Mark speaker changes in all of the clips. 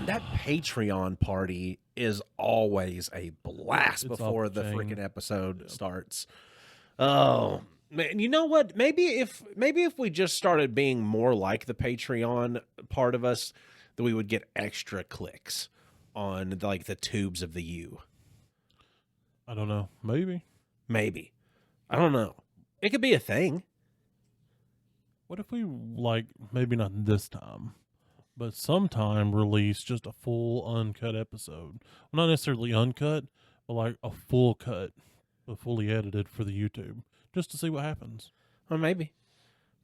Speaker 1: Man, that Patreon party is always a blast
Speaker 2: It's
Speaker 1: before
Speaker 2: off the
Speaker 1: the
Speaker 2: chain.
Speaker 1: freaking episode starts. Oh man, you know what? Maybe if we just started being more like the Patreon part of us, that we would get extra clicks on like the tubes of the U.
Speaker 2: I don't know. Maybe.
Speaker 1: Maybe. I don't know. It could be a thing.
Speaker 2: What if we, like, maybe not this time, but sometime release just a full uncut episode? Well, not necessarily uncut, but like a full cut, but fully edited for the YouTube, just to see what happens.
Speaker 1: Well, maybe.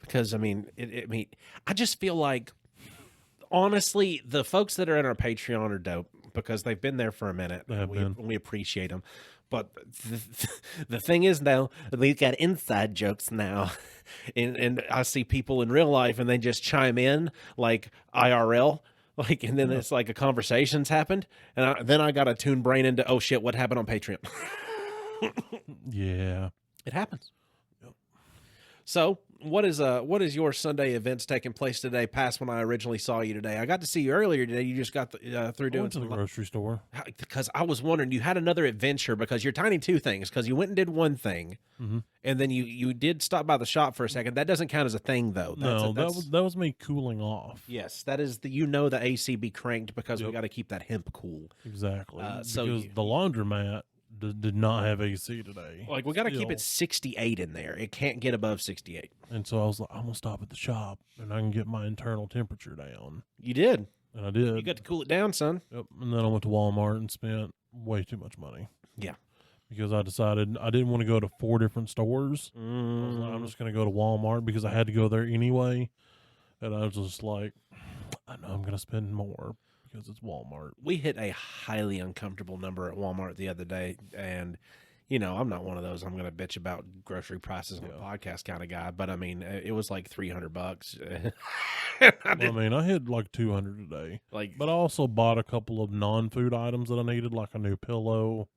Speaker 1: Because I mean, I just feel like, honestly, the folks that are in our Patreon are dope because they've been there for a minute.
Speaker 2: They have been.
Speaker 1: We appreciate them. But the thing is, now we've got inside jokes now, and I see people in real life, and they just chime in like IRL, like, and then it's like a conversation's happened, and then I got to tune brain into, oh shit, what happened on Patreon?
Speaker 2: Yeah.
Speaker 1: It happens. So, what is your Sunday events taking place today? Past when I originally saw you today, I got to see you earlier today. You just got through
Speaker 2: I
Speaker 1: doing
Speaker 2: went to the grocery store.
Speaker 1: because I was wondering, you had another adventure because you're tiny two things. Because you went and did one thing, and then you did stop by the shop for a second. That doesn't count as a thing, though.
Speaker 2: That was me cooling off.
Speaker 1: Yes, that is the AC be cranked because we got to keep that hemp cool.
Speaker 2: Exactly.
Speaker 1: So
Speaker 2: because the laundromat did not have AC today.
Speaker 1: Like, we got to keep it 68 in there. It can't get above 68.
Speaker 2: And so I was like, I'm going to stop at the shop and I can get my internal temperature down.
Speaker 1: You did.
Speaker 2: And I did.
Speaker 1: You got to cool it down, son.
Speaker 2: Yep. And then I went to Walmart and spent way too much money.
Speaker 1: Yeah.
Speaker 2: Because I decided I didn't want to go to 4 different stores. I was like, I'm just going to go to Walmart because I had to go there anyway. And I was just like, I know I'm going to spend more because it's Walmart.
Speaker 1: We hit a highly uncomfortable number at Walmart the other day, and I'm not one of those I'm going to bitch about grocery prices on a podcast kind of guy, but I mean, it was like $300.
Speaker 2: I hit like 200 today. But I also bought a couple of non-food items that I needed, like a new pillow,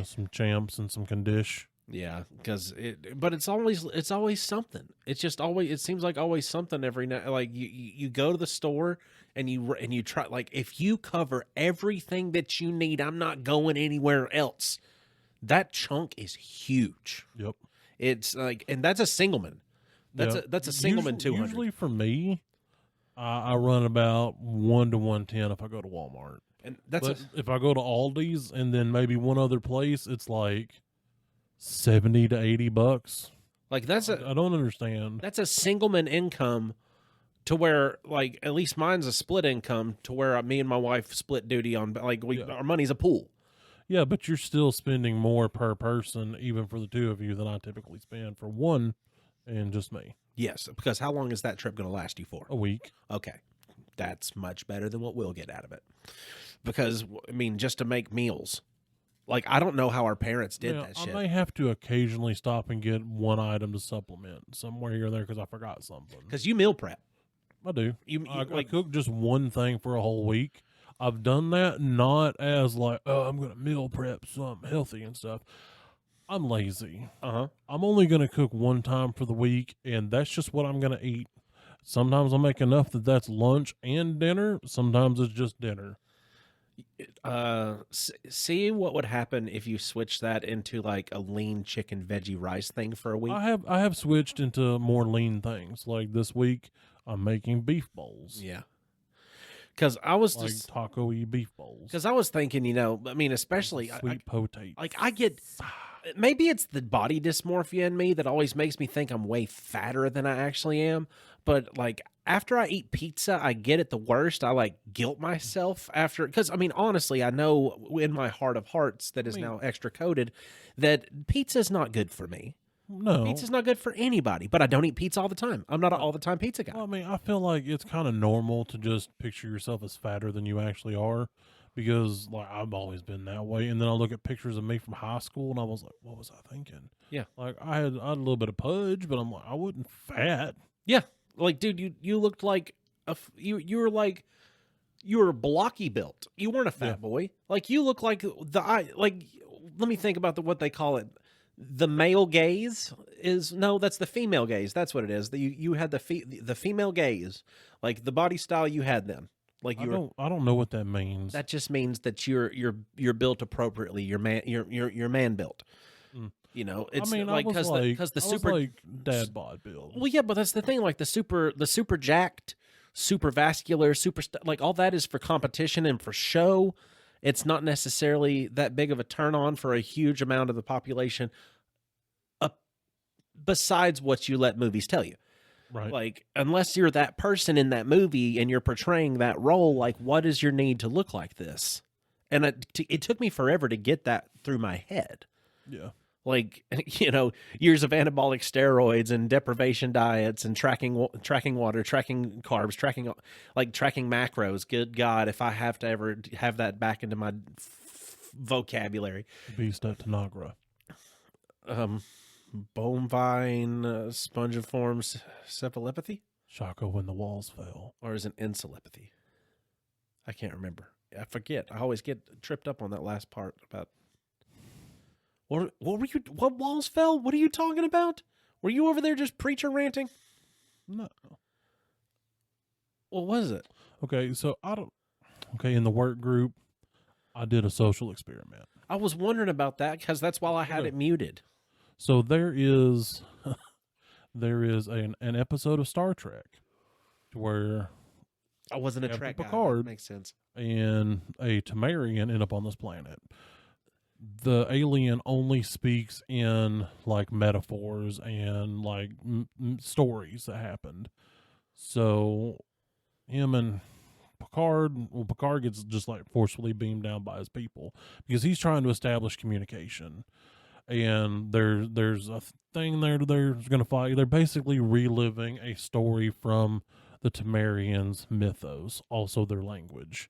Speaker 2: some Champs and some Condish.
Speaker 1: Yeah, because it's always something. It's just always, it seems like always something every night. Like you go to the store and you try, like, if you cover everything that you need, I'm not going anywhere else. That chunk is huge.
Speaker 2: Yep.
Speaker 1: It's like, and that's a Singleman. That's a Singleman 200.
Speaker 2: Usually for me, I run about 1 to 110 if I go to Walmart.
Speaker 1: And
Speaker 2: if I go to Aldi's and then maybe one other place, it's like $70 to $80.
Speaker 1: Like
Speaker 2: I don't understand.
Speaker 1: That's a Singleman income to where, like, at least mine's a split income to where me and my wife split duty on, like, our money's a pool.
Speaker 2: Yeah, but you're still spending more per person, even for the two of you, than I typically spend for one and just me.
Speaker 1: Yes, because how long is that trip going to last you for?
Speaker 2: A week.
Speaker 1: Okay. That's much better than what we'll get out of it. Because, I mean, just to make meals. Like, I don't know how our parents did that shit.
Speaker 2: I may have to occasionally stop and get one item to supplement somewhere here or there because I forgot something.
Speaker 1: Because you meal prep.
Speaker 2: I do.
Speaker 1: I
Speaker 2: cook just one thing for a whole week. I've done that not as like, oh, I'm going to meal prep something healthy and stuff. I'm lazy. I'm only going to cook one time for the week, and that's just what I'm going to eat. Sometimes I'll make enough that's lunch and dinner. Sometimes it's just dinner.
Speaker 1: See what would happen if you switch that into like a lean chicken veggie rice thing for a week?
Speaker 2: I have switched into more lean things. Like this week, I'm making beef bowls.
Speaker 1: Yeah. Because I was
Speaker 2: like
Speaker 1: just
Speaker 2: taco-y beef bowls.
Speaker 1: Because I was thinking, I mean, especially
Speaker 2: sweet potatoes.
Speaker 1: Like I get, maybe it's the body dysmorphia in me that always makes me think I'm way fatter than I actually am. But like after I eat pizza, I get it the worst. I like guilt myself after, because I mean, honestly, I know in my heart of hearts that is now extra coated that pizza is not good for me.
Speaker 2: No.
Speaker 1: Pizza's not good for anybody, but I don't eat pizza all the time. I'm not an all-the-time pizza guy.
Speaker 2: Well, I mean, I feel like it's kind of normal to just picture yourself as fatter than you actually are because, like, I've always been that way. And then I look at pictures of me from high school, and I was like, what was I thinking?
Speaker 1: Yeah.
Speaker 2: Like, I had a little bit of pudge, but I'm like, I wasn't fat.
Speaker 1: Yeah. Like, dude, you looked like, you were blocky built. You weren't a fat boy. Like, you look like let me think about what they call it. The male gaze that's the female gaze. That's what it is. You had the female gaze, like the body style you had then. Like
Speaker 2: I don't know what that means.
Speaker 1: that just means that you're built appropriately. You're man built.
Speaker 2: Mm.
Speaker 1: You know,
Speaker 2: I
Speaker 1: it's
Speaker 2: mean,
Speaker 1: like
Speaker 2: I
Speaker 1: because the
Speaker 2: was
Speaker 1: super
Speaker 2: like dad bod build.
Speaker 1: well, yeah, but that's the thing. Like the super jacked, super vascular, like all that is for competition and for show. It's not necessarily that big of a turn on for a huge amount of the population. Uh, Besides what you let movies tell you,
Speaker 2: Right.
Speaker 1: like unless you're that person in that movie and you're portraying that role, like what is your need to look like this? And it took me forever to get that through my head.
Speaker 2: Yeah.
Speaker 1: Like years of anabolic steroids and deprivation diets and tracking water, tracking carbs, tracking macros. Good God, if I have to ever have that back into my vocabulary.
Speaker 2: Beast at Tanagra.
Speaker 1: Bovine spongiform cephalopathy,
Speaker 2: Shaka when the walls fell.
Speaker 1: or is it encephalopathy? I can't remember. I forget. I always get tripped up on that last part about. What were you? What walls fell? What are you talking about? Were you over there just preacher ranting?
Speaker 2: No.
Speaker 1: What was it?
Speaker 2: Okay, so in the work group, I did a social experiment.
Speaker 1: I was wondering about that because that's why I had it muted.
Speaker 2: So there is an episode of Star Trek where
Speaker 1: I wasn't a
Speaker 2: Captain
Speaker 1: Trek guy.
Speaker 2: Picard
Speaker 1: That makes sense.
Speaker 2: and a Temerian end up on this planet. The alien only speaks in like metaphors and like stories that happened. So him and Picard gets just like forcefully beamed down by his people because he's trying to establish communication. And there's a thing there they're going to fight. They're basically reliving a story from the Temerians' mythos, also their language.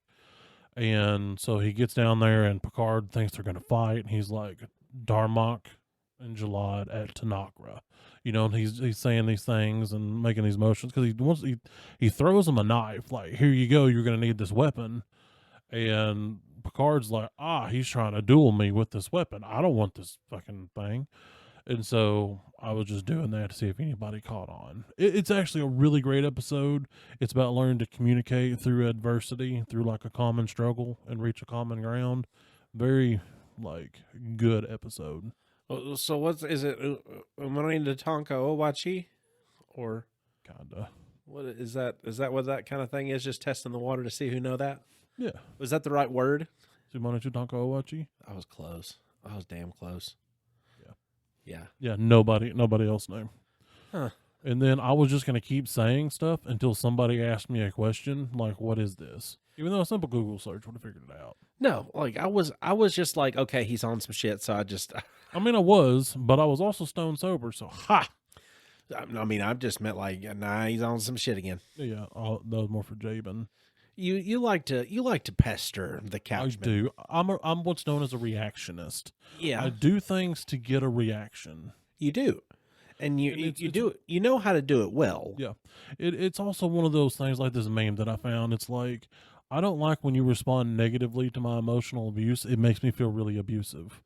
Speaker 2: And so he gets down there, and Picard thinks they're going to fight. And he's like, Darmok and Jalad at Tanagra. And he's saying these things and making these motions because he throws him a knife. Like, here you go, you're going to need this weapon. And Picard's like, he's trying to duel me with this weapon. I don't want this fucking thing. And so I was just doing that to see if anybody caught on. It's actually a really great episode. It's about learning to communicate through adversity, through like a common struggle and reach a common ground. Very like good episode.
Speaker 1: So is it? Umarine Tonka Owachi, or
Speaker 2: Kinda.
Speaker 1: what is that? Is that what that kind of thing is? Just testing the water to see who know that?
Speaker 2: Yeah.
Speaker 1: Was that the right word?
Speaker 2: Sumana Chutanka Owachi?
Speaker 1: I was close. I was damn close. Yeah.
Speaker 2: Yeah, nobody else knew.
Speaker 1: Huh.
Speaker 2: And then I was just going to keep saying stuff until somebody asked me a question like, what is this? Even though a simple Google search would have figured it out.
Speaker 1: No, like I was just like, okay, he's on some shit, so I just.
Speaker 2: I mean, I was, but I was also stone sober, so ha!
Speaker 1: I mean, I just meant like, nah, he's on some shit again.
Speaker 2: Yeah, that was more for Jabin.
Speaker 1: You like to pester the couchman.
Speaker 2: I do. I'm what's known as a reactionist.
Speaker 1: Yeah,
Speaker 2: I do things to get a reaction.
Speaker 1: you do, and you do it. You know how to do it well.
Speaker 2: Yeah, it's also one of those things like this meme that I found. It's like, I don't like when you respond negatively to my emotional abuse. It makes me feel really abusive.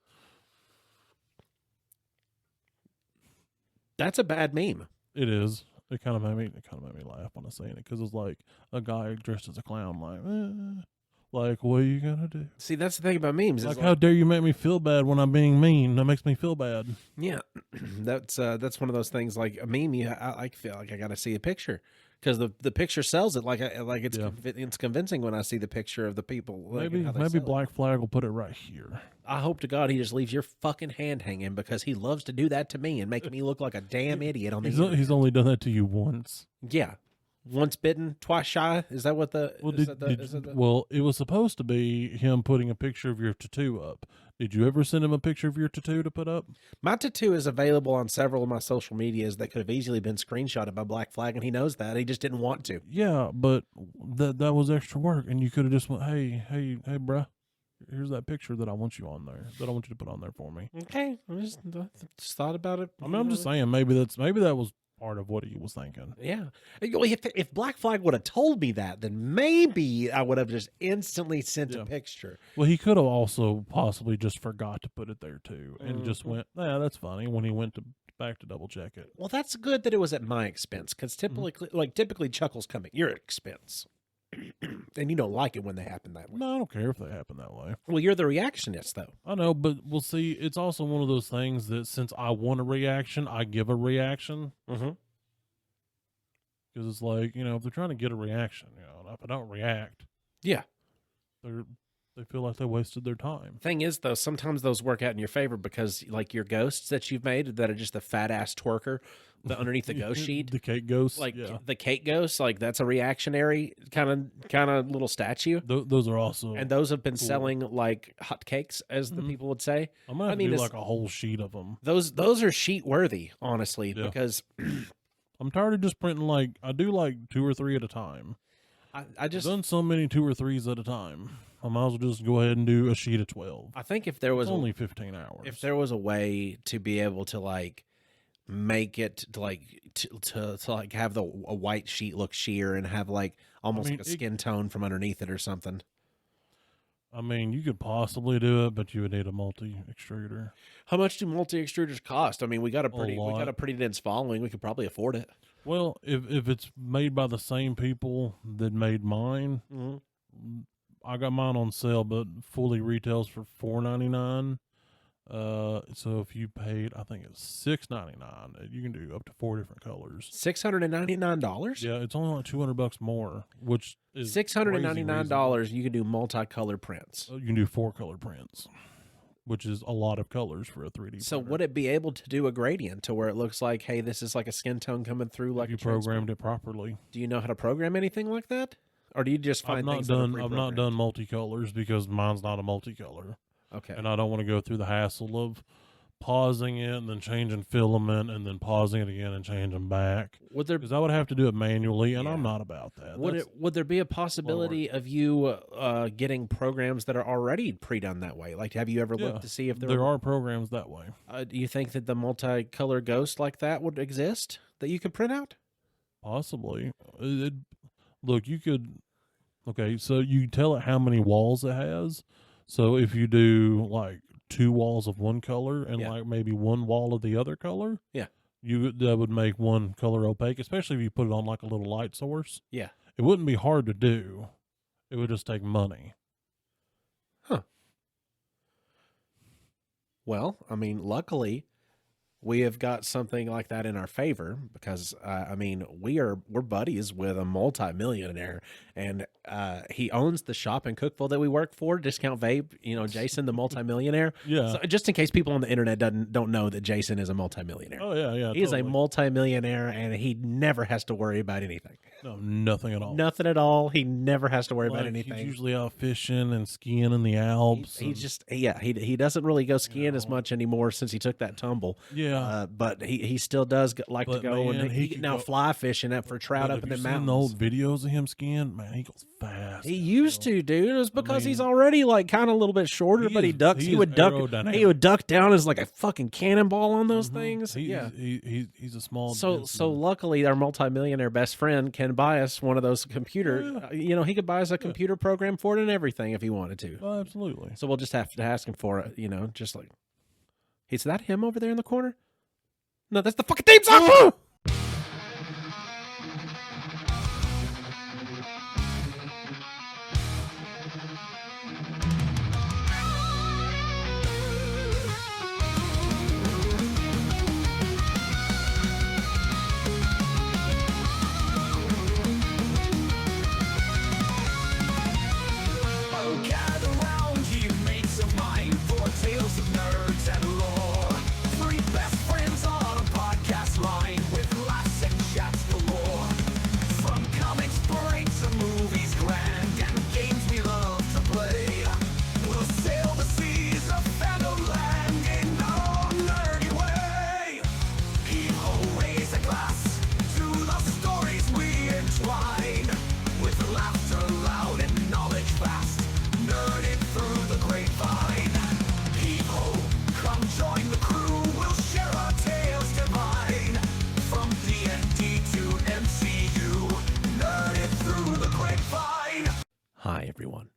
Speaker 1: That's a bad meme.
Speaker 2: It is. It kind of made me laugh when I seen it because it was like a guy dressed as a clown, like what are you gonna do?
Speaker 1: See, that's the thing about memes.
Speaker 2: Like, how dare you make me feel bad when I'm being mean? That makes me feel bad.
Speaker 1: Yeah, that's one of those things. Like a meme, I feel like I got to see a picture because the picture sells it. Like it's it's convincing when I see the picture of the people. Like,
Speaker 2: maybe Black Flag will put it right here.
Speaker 1: I hope to God he just leaves your fucking hand hanging because he loves to do that to me and make me look like a damn idiot on the internet.
Speaker 2: He's only done that to you once.
Speaker 1: Yeah. Once bitten, twice shy. Is that what the?
Speaker 2: Well, it was supposed to be him putting a picture of your tattoo up. Did you ever send him a picture of your tattoo to put up?
Speaker 1: My tattoo is available on several of my social medias that could have easily been screenshotted by Black Flag, and he knows that. He just didn't want to.
Speaker 2: Yeah, but that was extra work, and you could have just went, hey, bruh, here's that picture that I want you on there, that I want you to put on there for me.
Speaker 1: Okay, I just thought about it.
Speaker 2: I mean, I'm just saying, maybe that was part of what he was thinking.
Speaker 1: Yeah. If Black Flag would have told me that, then maybe I would have just instantly sent a picture.
Speaker 2: Well, he could have also possibly just forgot to put it there too, and just went, "Yeah, that's funny." When he went back to double check it.
Speaker 1: Well, that's good that it was at my expense because typically Chuckles come at your expense. And you don't like it when they happen that way.
Speaker 2: No, I don't care if they happen that way.
Speaker 1: Well, you're the reactionist, though.
Speaker 2: I know, but we'll see. It's also one of those things that since I want a reaction, I give a reaction.
Speaker 1: Mm-hmm.
Speaker 2: Because it's like, if they're trying to get a reaction, and if I don't react,
Speaker 1: Yeah.
Speaker 2: they feel like they wasted their time.
Speaker 1: Thing is, though, sometimes those work out in your favor because, like, your ghosts that you've made that are just a fat ass twerker underneath the ghost sheet,
Speaker 2: The cake ghost.
Speaker 1: like
Speaker 2: yeah.
Speaker 1: the cake ghost, like that's a reactionary kind of little statue.
Speaker 2: Those are also.
Speaker 1: And those have been
Speaker 2: cool.
Speaker 1: selling like hotcakes, as the people would say.
Speaker 2: I'm going to do like a whole sheet of them.
Speaker 1: Those are sheet worthy, honestly, because
Speaker 2: I'm tired of just printing I do like 2 or 3 at a time.
Speaker 1: I just
Speaker 2: I've done so many 2 or 3s at a time. I might as well just go ahead and do a sheet of 12.
Speaker 1: I think if there was
Speaker 2: only 15 hours.
Speaker 1: If there was a way to be able to make it to have a white sheet look sheer and have almost like a skin tone from underneath it or something.
Speaker 2: I mean, you could possibly do it, but you would need a multi-extruder.
Speaker 1: How much do multi-extruders cost? I mean, we got a pretty dense following. We could probably afford it.
Speaker 2: Well, if it's made by the same people that made mine, I got mine on sale, but fully retails for $4.99. So if you paid, I think it's $6.99, you can do up to 4 different colors.
Speaker 1: $699?
Speaker 2: Yeah, it's only like $200 more, which is
Speaker 1: $699. You can do multicolor prints.
Speaker 2: You can do 4 color prints, which is a lot of colors for a 3D.
Speaker 1: So
Speaker 2: printer.
Speaker 1: would it be able to do a gradient to where it looks like, hey, this is like a skin tone coming through? Like
Speaker 2: you programmed it properly.
Speaker 1: Do you know how to program anything like that, or do you just find things?
Speaker 2: I've not done multicolors because mine's not a multicolor.
Speaker 1: Okay.
Speaker 2: And I don't want to go through the hassle of pausing it and then changing filament and then pausing it again and changing back. Because I would have to do it manually, and I'm not about that.
Speaker 1: Would there be a possibility of you getting programs that are already pre-done that way? Like, have you ever looked to see if
Speaker 2: there are programs that way?
Speaker 1: Do you think that the multicolor ghost like that would exist that you could print out?
Speaker 2: Possibly. Look, you could. Okay, so you tell it how many walls it has. So if you do 2 walls of one color and maybe 1 wall of the other color, that would make one color opaque, especially if you put it on a little light source.
Speaker 1: Yeah.
Speaker 2: It wouldn't be hard to do. It would just take money.
Speaker 1: Huh. Well, I mean, luckily we have got something like that in our favor because, we're buddies with a multi-millionaire, and he owns the shop in Cookville that we work for, Discount Vape, Jason, the multi-millionaire.
Speaker 2: Yeah.
Speaker 1: So just in case people on the internet don't know that Jason is a multi-millionaire.
Speaker 2: Oh, yeah.
Speaker 1: He's a multi-millionaire, and he never has to worry about anything.
Speaker 2: No, nothing at all.
Speaker 1: Nothing at all. He never has to worry about anything.
Speaker 2: He's usually out fishing and skiing in the Alps.
Speaker 1: He doesn't really go skiing as much anymore since he took that tumble.
Speaker 2: Yeah.
Speaker 1: But he still does like to go, and he can now fly fishing for trout up in the mountains.
Speaker 2: The old videos of him skiing, man, he goes fast.
Speaker 1: He used to, dude. It was because he's already kind of a little bit shorter, but he ducks. He would duck down as like a fucking cannonball on those things.
Speaker 2: He's a small.
Speaker 1: So luckily, our multimillionaire best friend can buy us one of those computer. He could buy us a computer program for it and everything if he wanted to.
Speaker 2: Oh, absolutely.
Speaker 1: So we'll just have to ask him for it. Just like, is that him over there in the corner? No, that's the fucking theme song. Hi, everyone.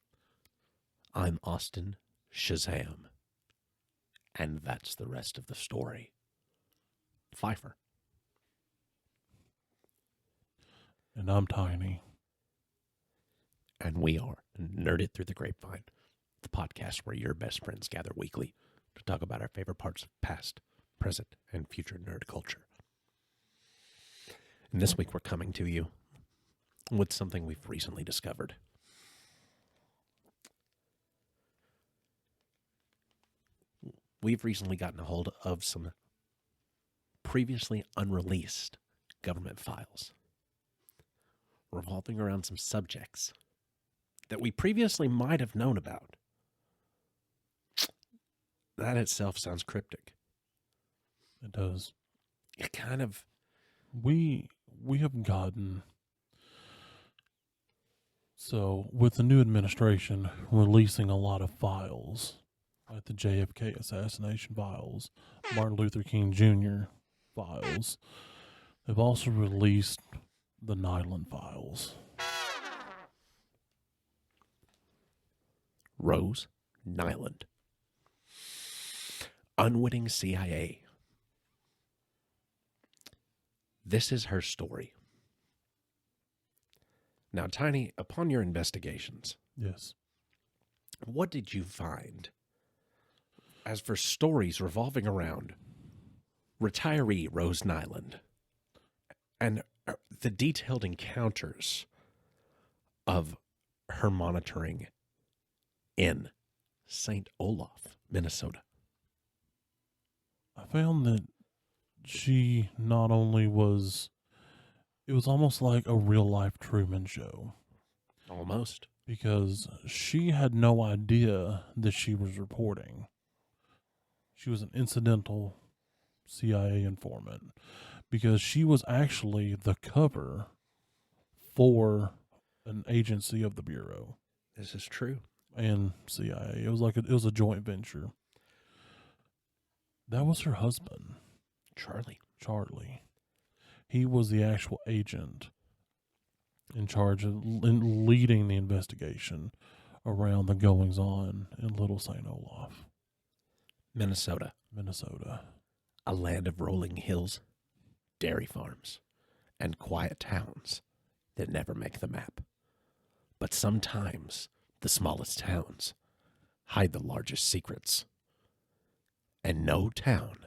Speaker 1: I'm Austin Shazam. And that's the rest of the story. Pfeiffer.
Speaker 2: And I'm Tiny.
Speaker 1: and we are Nerd It Through the Grapevine, the podcast where your best friends gather weekly to talk about our favorite parts of past, present, and future nerd culture. And this week we're coming to you with something we've recently discovered. We've recently gotten a hold of some previously unreleased government files revolving around some subjects that we previously might have known about. That itself sounds cryptic.
Speaker 2: It does.
Speaker 1: It kind of...
Speaker 2: We have gotten... So, with the new administration releasing a lot of files, like the JFK assassination files, Martin Luther King Jr. files, they've also released the Nyland files.
Speaker 1: Rose Nyland. Unwitting CIA. This is her story. Now, Tiny, upon your investigations,
Speaker 2: Yes.
Speaker 1: what did you find as for stories revolving around retiree Rose Nyland and the detailed encounters of her monitoring in St. Olaf, Minnesota?
Speaker 2: I found that she not only was... It was almost like a real-life Truman Show.
Speaker 1: Almost.
Speaker 2: Because she had no idea that she was reporting. She was an incidental CIA informant. Because she was actually the cover for an agency of the Bureau.
Speaker 1: This is true.
Speaker 2: And CIA. It was a joint venture. That was her husband. Charlie. He was the actual agent in charge of leading the investigation around the goings-on in Little St. Olaf.
Speaker 1: Minnesota. A land of rolling hills, dairy farms, and quiet towns that never make the map. But sometimes the smallest towns hide the largest secrets. And no town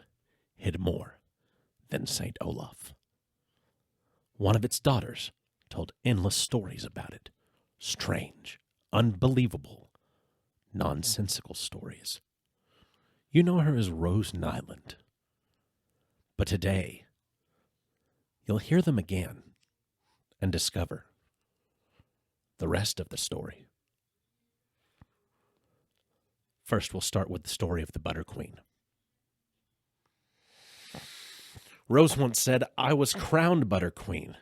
Speaker 1: hid more than St. Olaf. One of its daughters told endless stories about it. Strange, unbelievable, nonsensical stories. You know her as Rose Nyland. But today, you'll hear them again and discover the rest of the story. First, we'll start with the story of the Butter Queen. Rose once said, "I was crowned Butter Queen.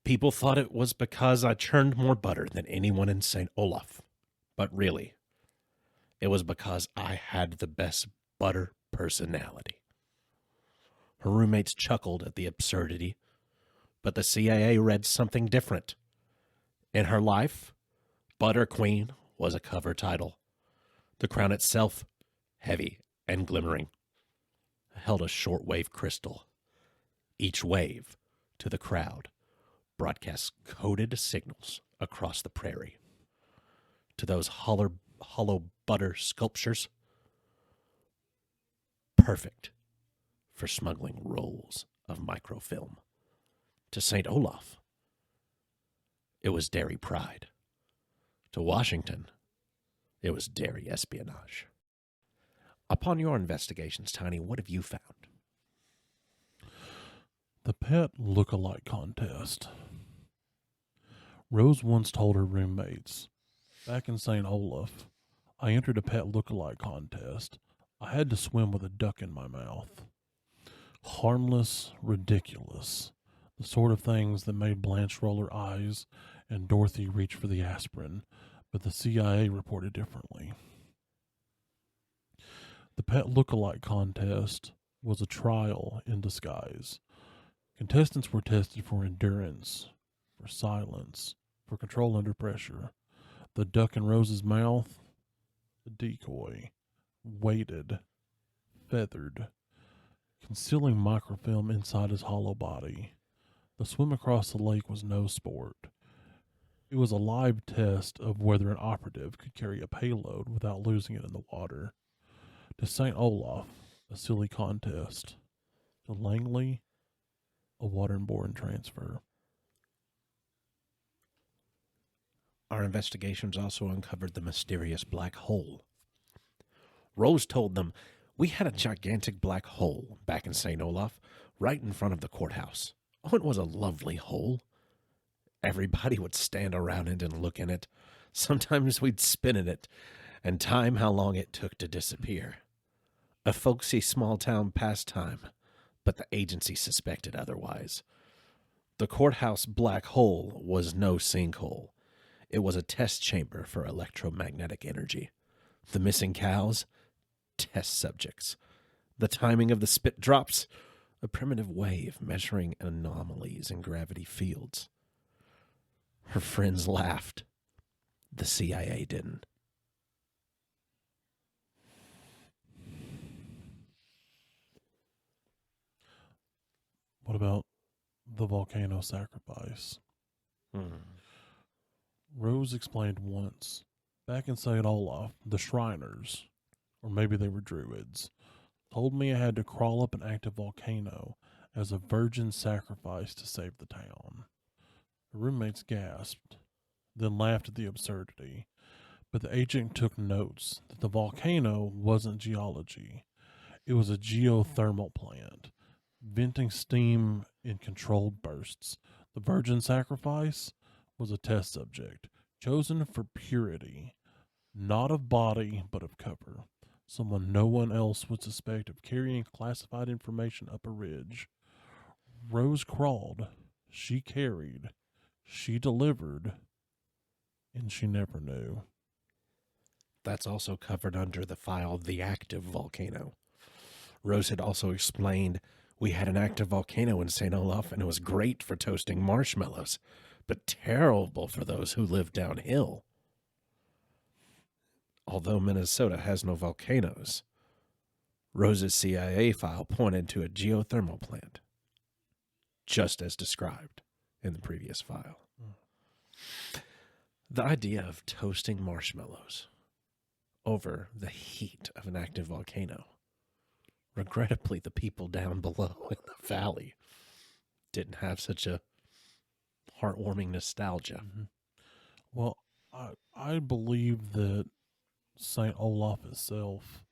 Speaker 1: People thought it was because I churned more butter than anyone in St. Olaf. But really, it was because I had the best butter personality." Her roommates chuckled at the absurdity, but the CIA read something different. In her life, Butter Queen was a cover title. The crown itself, heavy and glimmering, held a shortwave crystal. Each wave, to the crowd, broadcast coded signals across the prairie. To those hollow butter sculptures, perfect for smuggling rolls of microfilm. To St. Olaf, it was dairy pride. To Washington, it was dairy espionage. Upon your investigations, Tiny, what have you found?
Speaker 2: The pet look-alike contest. Rose once told her roommates, "Back in St. Olaf, I entered a pet look-alike contest. I had to swim with a duck in my mouth. Harmless, ridiculous. The sort of things that made Blanche roll her eyes and Dorothy reach for the aspirin, but the CIA reported differently." The pet look-alike contest was a trial in disguise. Contestants were tested for endurance, for silence, for control under pressure. The duck in Rose's mouth, the decoy, weighted, feathered, concealing microfilm inside his hollow body. The swim across the lake was no sport. It was a live test of whether an operative could carry a payload without losing it in the water. To St. Olaf, a silly contest. To Langley, a waterborne transfer.
Speaker 1: Our investigations also uncovered the mysterious black hole. Rose told them, "We had a gigantic black hole back in St. Olaf, right in front of the courthouse. Oh, it was a lovely hole. Everybody would stand around it and look in it. Sometimes we'd spin in it and time how long it took to disappear. A folksy small town pastime, but the agency suspected otherwise. The courthouse black hole was no sinkhole. It was a test chamber for electromagnetic energy. The missing cows, test subjects. The timing of the spit drops, a primitive way of measuring anomalies in gravity fields." Her friends laughed. The CIA didn't.
Speaker 2: What about the volcano sacrifice? Rose explained once, back in St. Olaf, the Shriners, or maybe they were druids, told me I had to crawl up an active volcano as a virgin sacrifice to save the town. The roommates gasped, then laughed at the absurdity, but the agent took notes that the volcano wasn't geology. It was a geothermal plant, venting steam in controlled bursts. The virgin sacrifice was a test subject, chosen for purity, not of body, but of cover. Someone no one else would suspect of carrying classified information up a ridge. Rose crawled, she carried, she delivered, and she never knew.
Speaker 1: That's also covered under the file The Active Volcano. Rose had also explained, "We had an active volcano in St. Olaf, and it was great for toasting marshmallows, but terrible for those who live downhill. Although Minnesota has no volcanoes, Rose's CIA file pointed to a geothermal plant, just as described in the previous file." The idea of toasting marshmallows over the heat of an active volcano. Regrettably, the people down below in the valley didn't have such a heartwarming nostalgia.
Speaker 2: Mm-hmm. Well, I believe that St. Olaf itself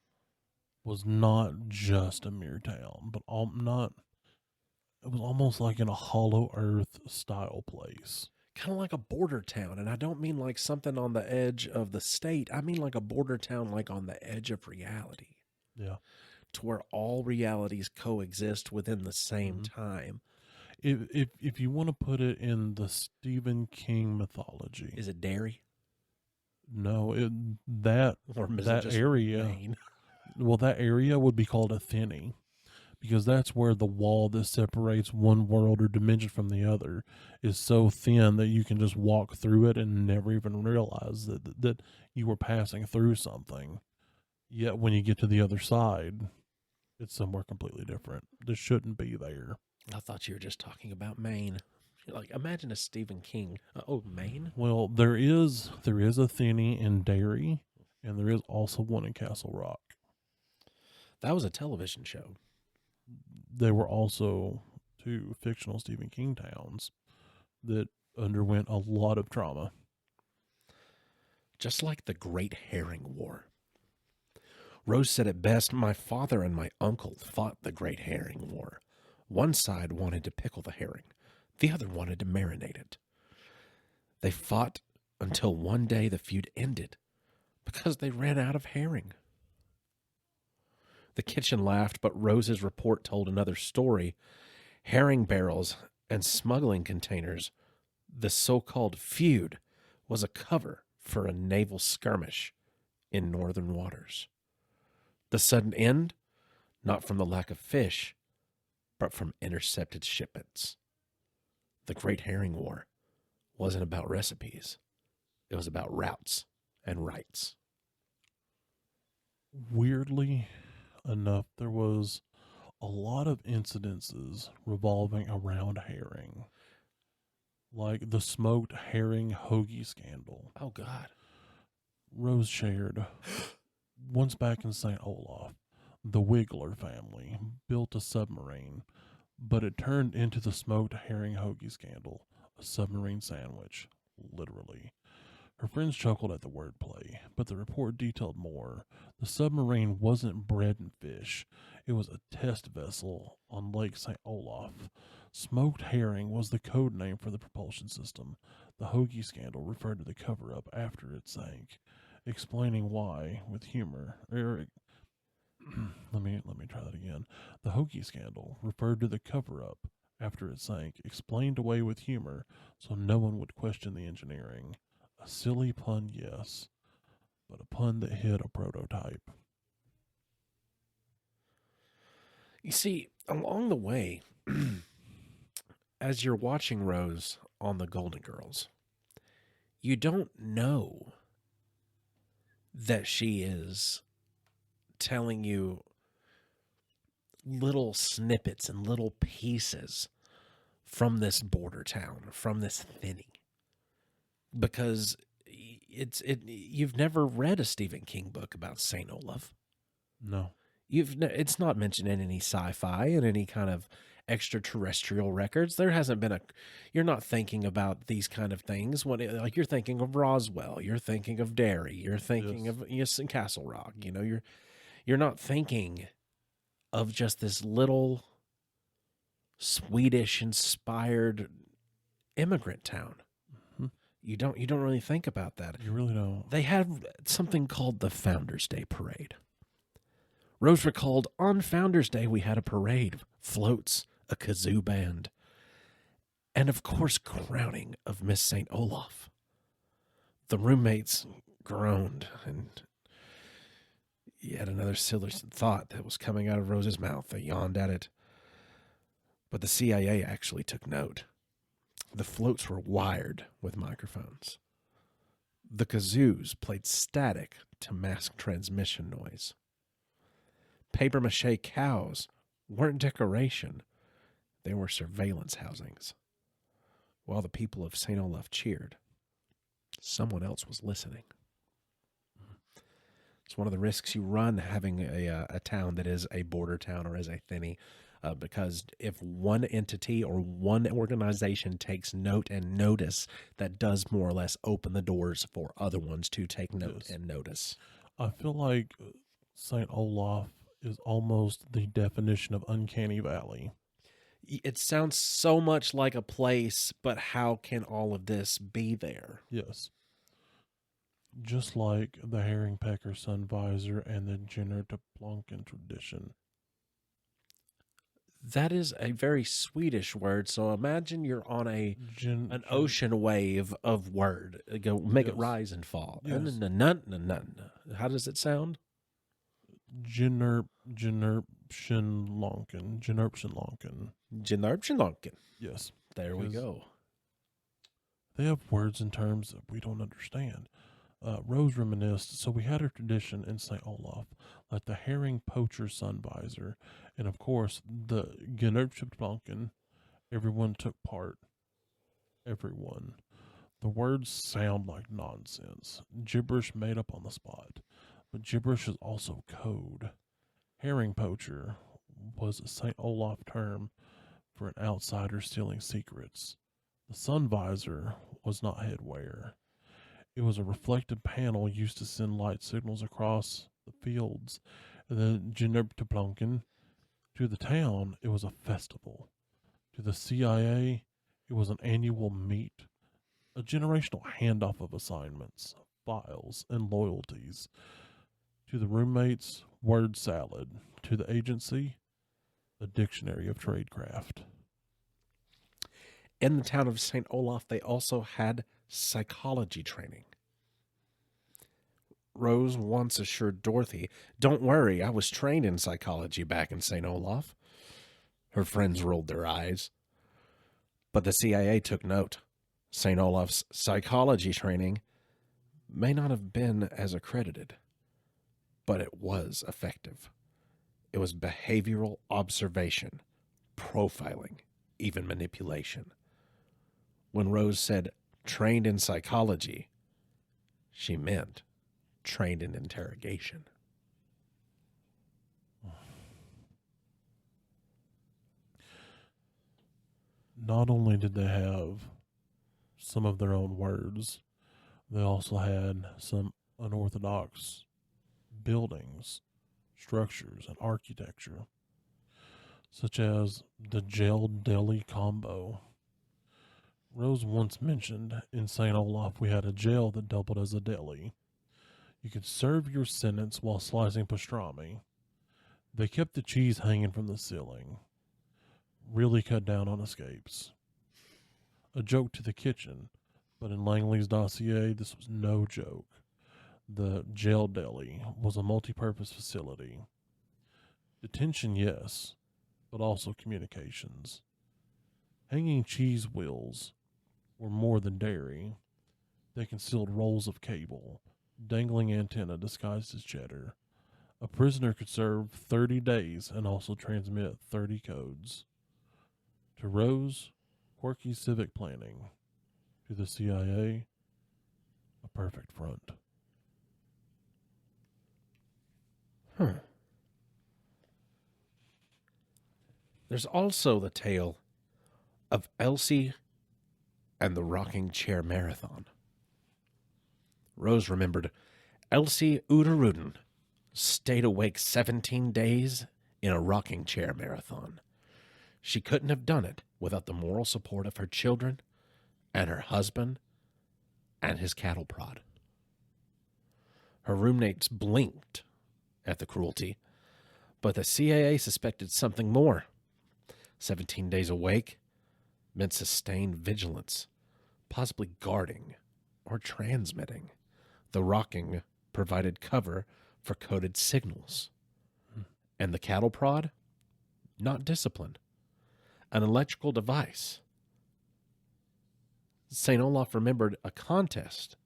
Speaker 2: was not just a mere town, but it was almost like in a hollow earth style place.
Speaker 1: Kind of like a border town. And I don't mean like something on the edge of the state. I mean like a border town, like on the edge of reality.
Speaker 2: Yeah.
Speaker 1: To where all realities coexist within the same time.
Speaker 2: If you want to put it in the Stephen King mythology,
Speaker 1: Is it Derry?
Speaker 2: No, that area.
Speaker 1: Maine?
Speaker 2: Well, that area would be called a thinny, because that's where the wall that separates one world or dimension from the other is so thin that you can just walk through it and never even realize that you were passing through something. Yet when you get to the other side, it's somewhere completely different. This shouldn't be there.
Speaker 1: I thought you were just talking about Maine. Like, imagine a Stephen King. Maine?
Speaker 2: Well, there is a thinny in Derry, and there is also one in Castle Rock.
Speaker 1: That was a television show.
Speaker 2: There were also 2 fictional Stephen King towns that underwent a lot of trauma.
Speaker 1: Just like the Great Herring War. Rose said it best, "My father and my uncle fought the Great Herring War. One side wanted to pickle the herring. The other wanted to marinate it. They fought until one day the feud ended because they ran out of herring." The kitchen laughed, but Rose's report told another story. Herring barrels and smuggling containers. The so-called feud was a cover for a naval skirmish in northern waters. The sudden end, not from the lack of fish, but from intercepted shipments. The Great Herring War wasn't about recipes. It was about routes and rights.
Speaker 2: Weirdly enough, there was a lot of incidences revolving around herring. like the smoked herring hoagie scandal.
Speaker 1: Oh, God.
Speaker 2: Rose shared, once back in St. Olaf, the Wiggler family built a submarine, but it turned into the smoked herring hoagie scandal, a submarine sandwich, literally. Her friends chuckled at the wordplay, but the report detailed more. The submarine wasn't bread and fish, it was a test vessel on Lake St. Olaf. Smoked herring was the code name for the propulsion system. The hoagie scandal referred to the cover up after it sank, explaining why with humor. Let me try that again. The hoagie scandal referred to the cover up after it sank, explained away with humor so no one would question the engineering. A silly pun, yes, but a pun that hit a prototype.
Speaker 1: You see, along the way, as you're watching Rose on the Golden Girls, you don't know that she is telling you little snippets and little pieces from this border town, from this thinny, because you've never read a Stephen King book about Saint Olaf.
Speaker 2: No.
Speaker 1: It's not mentioned in any sci-fi and any kind of extraterrestrial records. There hasn't been you're not thinking about these kind of things like you're thinking of Roswell, you're thinking of Derry, you're thinking
Speaker 2: Yes.
Speaker 1: of Castle Rock. You're not thinking of just this little Swedish inspired immigrant town.
Speaker 2: Mhm.
Speaker 1: You don't really think about that.
Speaker 2: You really don't.
Speaker 1: They have something called the Founders Day Parade. Rose recalled, on Founders Day, we had a parade, floats, a kazoo band, and of course, crowning of Miss St. Olaf. The roommates groaned, and yet another silly thought that was coming out of Rose's mouth. They yawned at it. But the CIA actually took note. The floats were wired with microphones. The kazoos played static to mask transmission noise. Papier-mâché cows weren't decoration. They were surveillance housings. While the people of St. Olaf cheered, someone else was listening. It's one of the risks you run having a town that is a border town or is a thinny, because if one entity or one organization takes note and notice, that does more or less open the doors for other ones to take note
Speaker 2: Yes.
Speaker 1: and notice.
Speaker 2: I feel like St. Olaf is almost the definition of uncanny valley.
Speaker 1: It sounds so much like a place, but how can all of this be there?
Speaker 2: Yes. Just like the herring pecker sun visor and the Jenner to Plonkin tradition.
Speaker 1: That is a very Swedish word. So imagine you're on an ocean wave of word. Go make it
Speaker 2: Yes.
Speaker 1: rise and fall.
Speaker 2: Yes.
Speaker 1: How does it sound?
Speaker 2: Jennerpshin Lonkin.
Speaker 1: Jinarpshinonkin.
Speaker 2: Yes.
Speaker 1: There we
Speaker 2: Because
Speaker 1: go.
Speaker 2: they have words and terms that we don't understand. Rose reminisced, so we had a tradition in St. Olaf, like the herring poacher sun visor, and of course the Generpschiplanken. Everyone took part. Everyone. The words sound like nonsense, gibberish made up on the spot, but gibberish is also code. Herring poacher was a St. Olaf term for an outsider stealing secrets. The sun visor was not headwear. It was a reflective panel used to send light signals across the fields. And then Generpteplanken, to the town, it was a festival. To the CIA, it was an annual meet, a generational handoff of assignments, files, and loyalties. To the roommates, word salad. To the agency, a dictionary of tradecraft.
Speaker 1: In the town of St. Olaf, they also had psychology training. Rose once assured Dorothy, "Don't worry, I was trained in psychology back in St. Olaf." Her friends rolled their eyes. But the CIA took note. St. Olaf's psychology training may not have been as accredited, but it was effective. It was behavioral observation, profiling, even manipulation. When Rose said trained in psychology, she meant trained in interrogation.
Speaker 2: Not only did they have some of their own words, they also had some unorthodox buildings, structures, and architecture, such as the jail deli combo. Rose once mentioned in St. Olaf we had a jail that doubled as a deli. You could serve your sentence while slicing pastrami. They kept the cheese hanging from the ceiling. Really cut down on escapes. A joke to the kitchen, but in Langley's dossier, this was no joke. The jail deli was a multi-purpose facility. Detention, yes, but also communications. Hanging cheese wheels were more than dairy. They concealed rolls of cable, dangling antenna disguised as cheddar. A prisoner could serve 30 days and also transmit 30 codes. To Rose, quirky civic planning. To the CIA, a perfect front.
Speaker 1: There's also the tale of Elsie and the rocking chair marathon. Rose remembered Elsie Uderuden stayed awake 17 days in a rocking chair marathon. She couldn't have done it without the moral support of her children and her husband and his cattle prod. Her roommates blinked at the cruelty, but the CIA suspected something more. 17 days awake meant sustained vigilance, possibly guarding or transmitting. The rocking provided cover for coded signals. And the cattle prod? Not discipline. An electrical device. St. Olaf remembered a contest,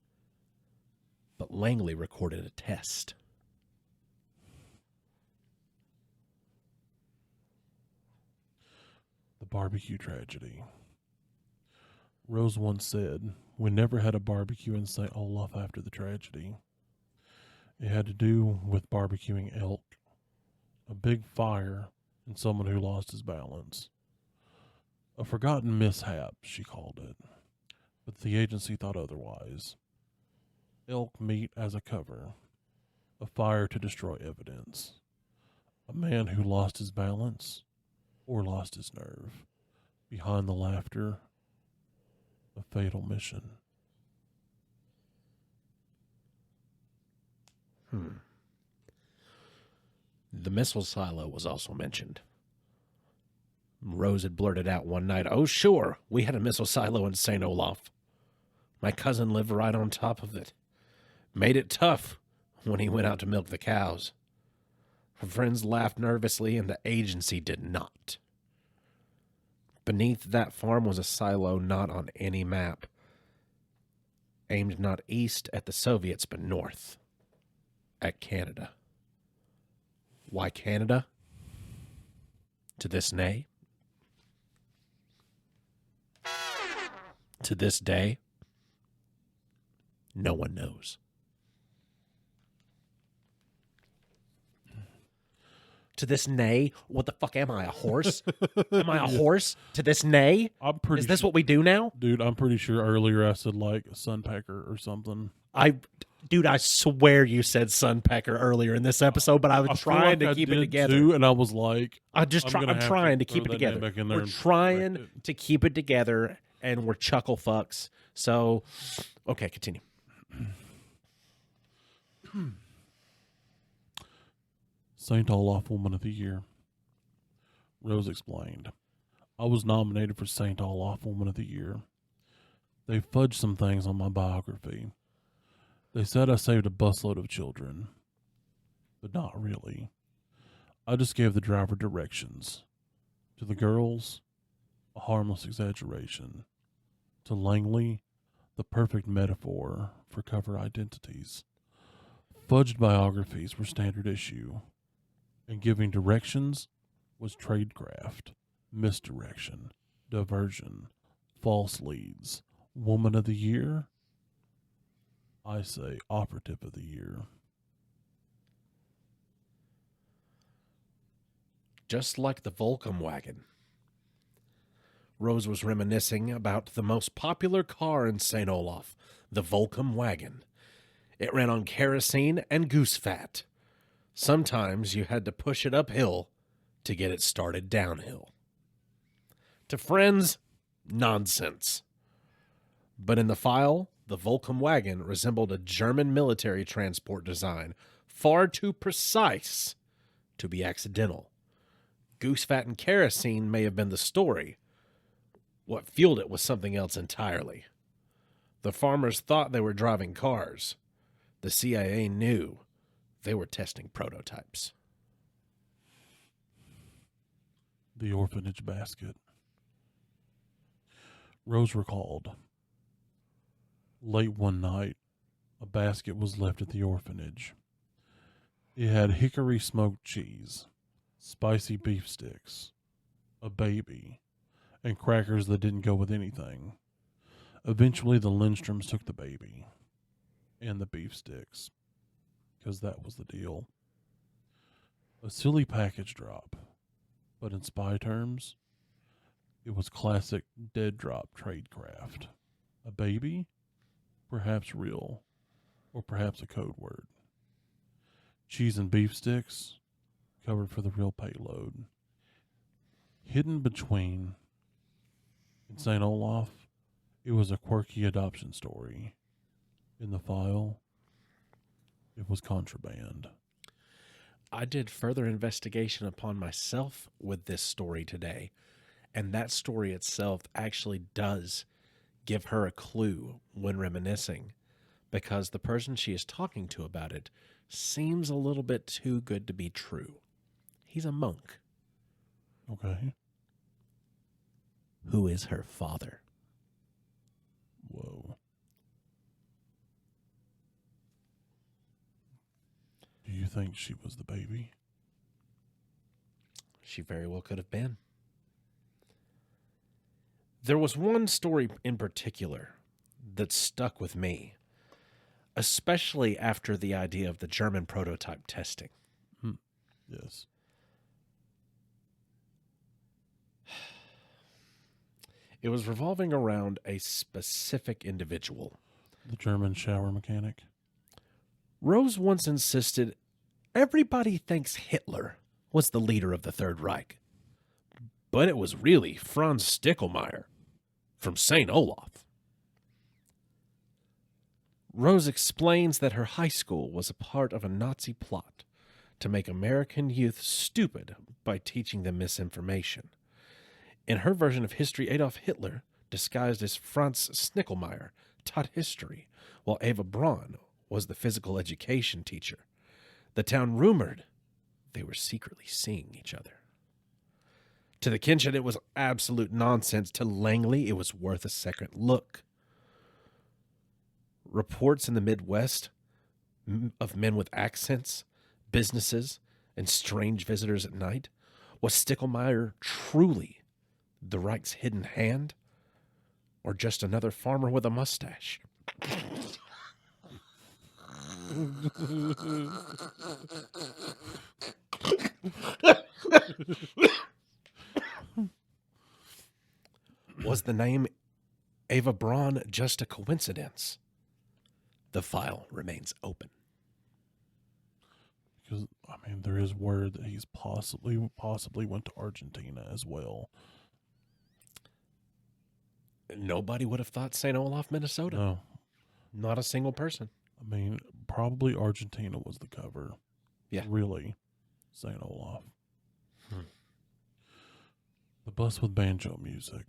Speaker 1: but Langley recorded a test.
Speaker 2: The barbecue tragedy. Rose once said, "We never had a barbecue in St. Olaf after the tragedy. It had to do with barbecuing elk, a big fire, and someone who lost his balance. A forgotten mishap, she called it, but the agency thought otherwise. Elk meat as a cover, a fire to destroy evidence, a man who lost his balance or lost his nerve. Behind the laughter, a fatal mission."
Speaker 1: The missile silo was also mentioned. Rose had blurted out one night, "Oh, sure, we had a missile silo in St. Olaf. My cousin lived right on top of it. Made it tough when he went out to milk the cows." Her friends laughed nervously, and the agency did not. Beneath that farm was a silo not on any map, aimed not east at the Soviets, but north, at Canada. Why Canada? To this day, no one knows. To this nay, what the fuck am I, a horse? Am I a horse? To this nay?
Speaker 2: I'm pretty
Speaker 1: Is this
Speaker 2: sure,
Speaker 1: what we do now?
Speaker 2: dude, I'm pretty sure earlier I said like sunpecker or something.
Speaker 1: Dude, I swear you said sunpecker earlier in this episode, but I was trying to keep it together.
Speaker 2: Too, and I was like,
Speaker 1: I'm trying to keep it together. We're trying to keep it together, and we're chuckle fucks. So, okay, continue.
Speaker 2: St. Olaf Woman of the Year. Rose explained, "I was nominated for St. Olaf Woman of the Year. They fudged some things on my biography. They said I saved a busload of children, but not really. I just gave the driver directions. To the girls, a harmless exaggeration. To Langley, the perfect metaphor for cover identities. Fudged biographies were standard issue, and giving directions was tradecraft, misdirection, diversion, false leads. Woman of the year? I say operative of the year.
Speaker 1: Just like the Volcom wagon, Rose was reminiscing about the most popular car in St. Olaf, the Volcom wagon. It ran on kerosene and goose fat. Sometimes you had to push it uphill to get it started downhill. To friends, nonsense. But in the file, the Volcom wagon resembled a German military transport design, far too precise to be accidental. Goose fat and kerosene may have been the story. What fueled it was something else entirely. The farmers thought they were driving cars. The CIA knew they were testing prototypes.
Speaker 2: The orphanage basket. Rose recalled. Late one night, a basket was left at the orphanage. It had hickory smoked cheese, spicy beef sticks, a baby, and crackers that didn't go with anything. Eventually, the Lindstroms took the baby and the beef sticks, because that was the deal. A silly package drop, but in spy terms, it was classic dead drop tradecraft. A baby? Perhaps real, or perhaps a code word. Cheese and beef sticks, covered for the real payload. Hidden between, in St. Olaf, it was a quirky adoption story. In the file, it was contraband.
Speaker 1: I did further investigation upon myself with this story today, and that story itself actually does give her a clue when reminiscing, because the person she is talking to about it seems a little bit too good to be true. He's a monk.
Speaker 2: Okay.
Speaker 1: Who is her father?
Speaker 2: Whoa. Do you think she was the baby?
Speaker 1: She very well could have been. There was one story in particular that stuck with me, especially after the idea of the German prototype testing.
Speaker 2: Yes.
Speaker 1: It was revolving around a specific individual.
Speaker 2: The German shower mechanic.
Speaker 1: Rose once insisted everybody thinks Hitler was the leader of the Third Reich, but it was really Franz Stickelmeyer from St. Olaf. Rose explains that her high school was a part of a Nazi plot to make American youth stupid by teaching them misinformation. In her version of history, Adolf Hitler, disguised as Franz Stickelmeyer, taught history, while Eva Braun was the physical education teacher. The town rumored they were secretly seeing each other. To the Kinshin, it was absolute nonsense. To Langley, it was worth a second look. Reports in the Midwest of men with accents, businesses, and strange visitors at night. Was Stickelmeyer truly the Reich's hidden hand? Or just another farmer with a mustache? Was the name Eva Braun just a coincidence? The file remains open.
Speaker 2: Because, I mean, there is word that he's possibly went to Argentina as well.
Speaker 1: Nobody would have thought St. Olaf, Minnesota.
Speaker 2: No.
Speaker 1: Not a single person.
Speaker 2: I mean, probably Argentina was the cover.
Speaker 1: Yeah.
Speaker 2: Really, St. Olaf. The bus with banjo music.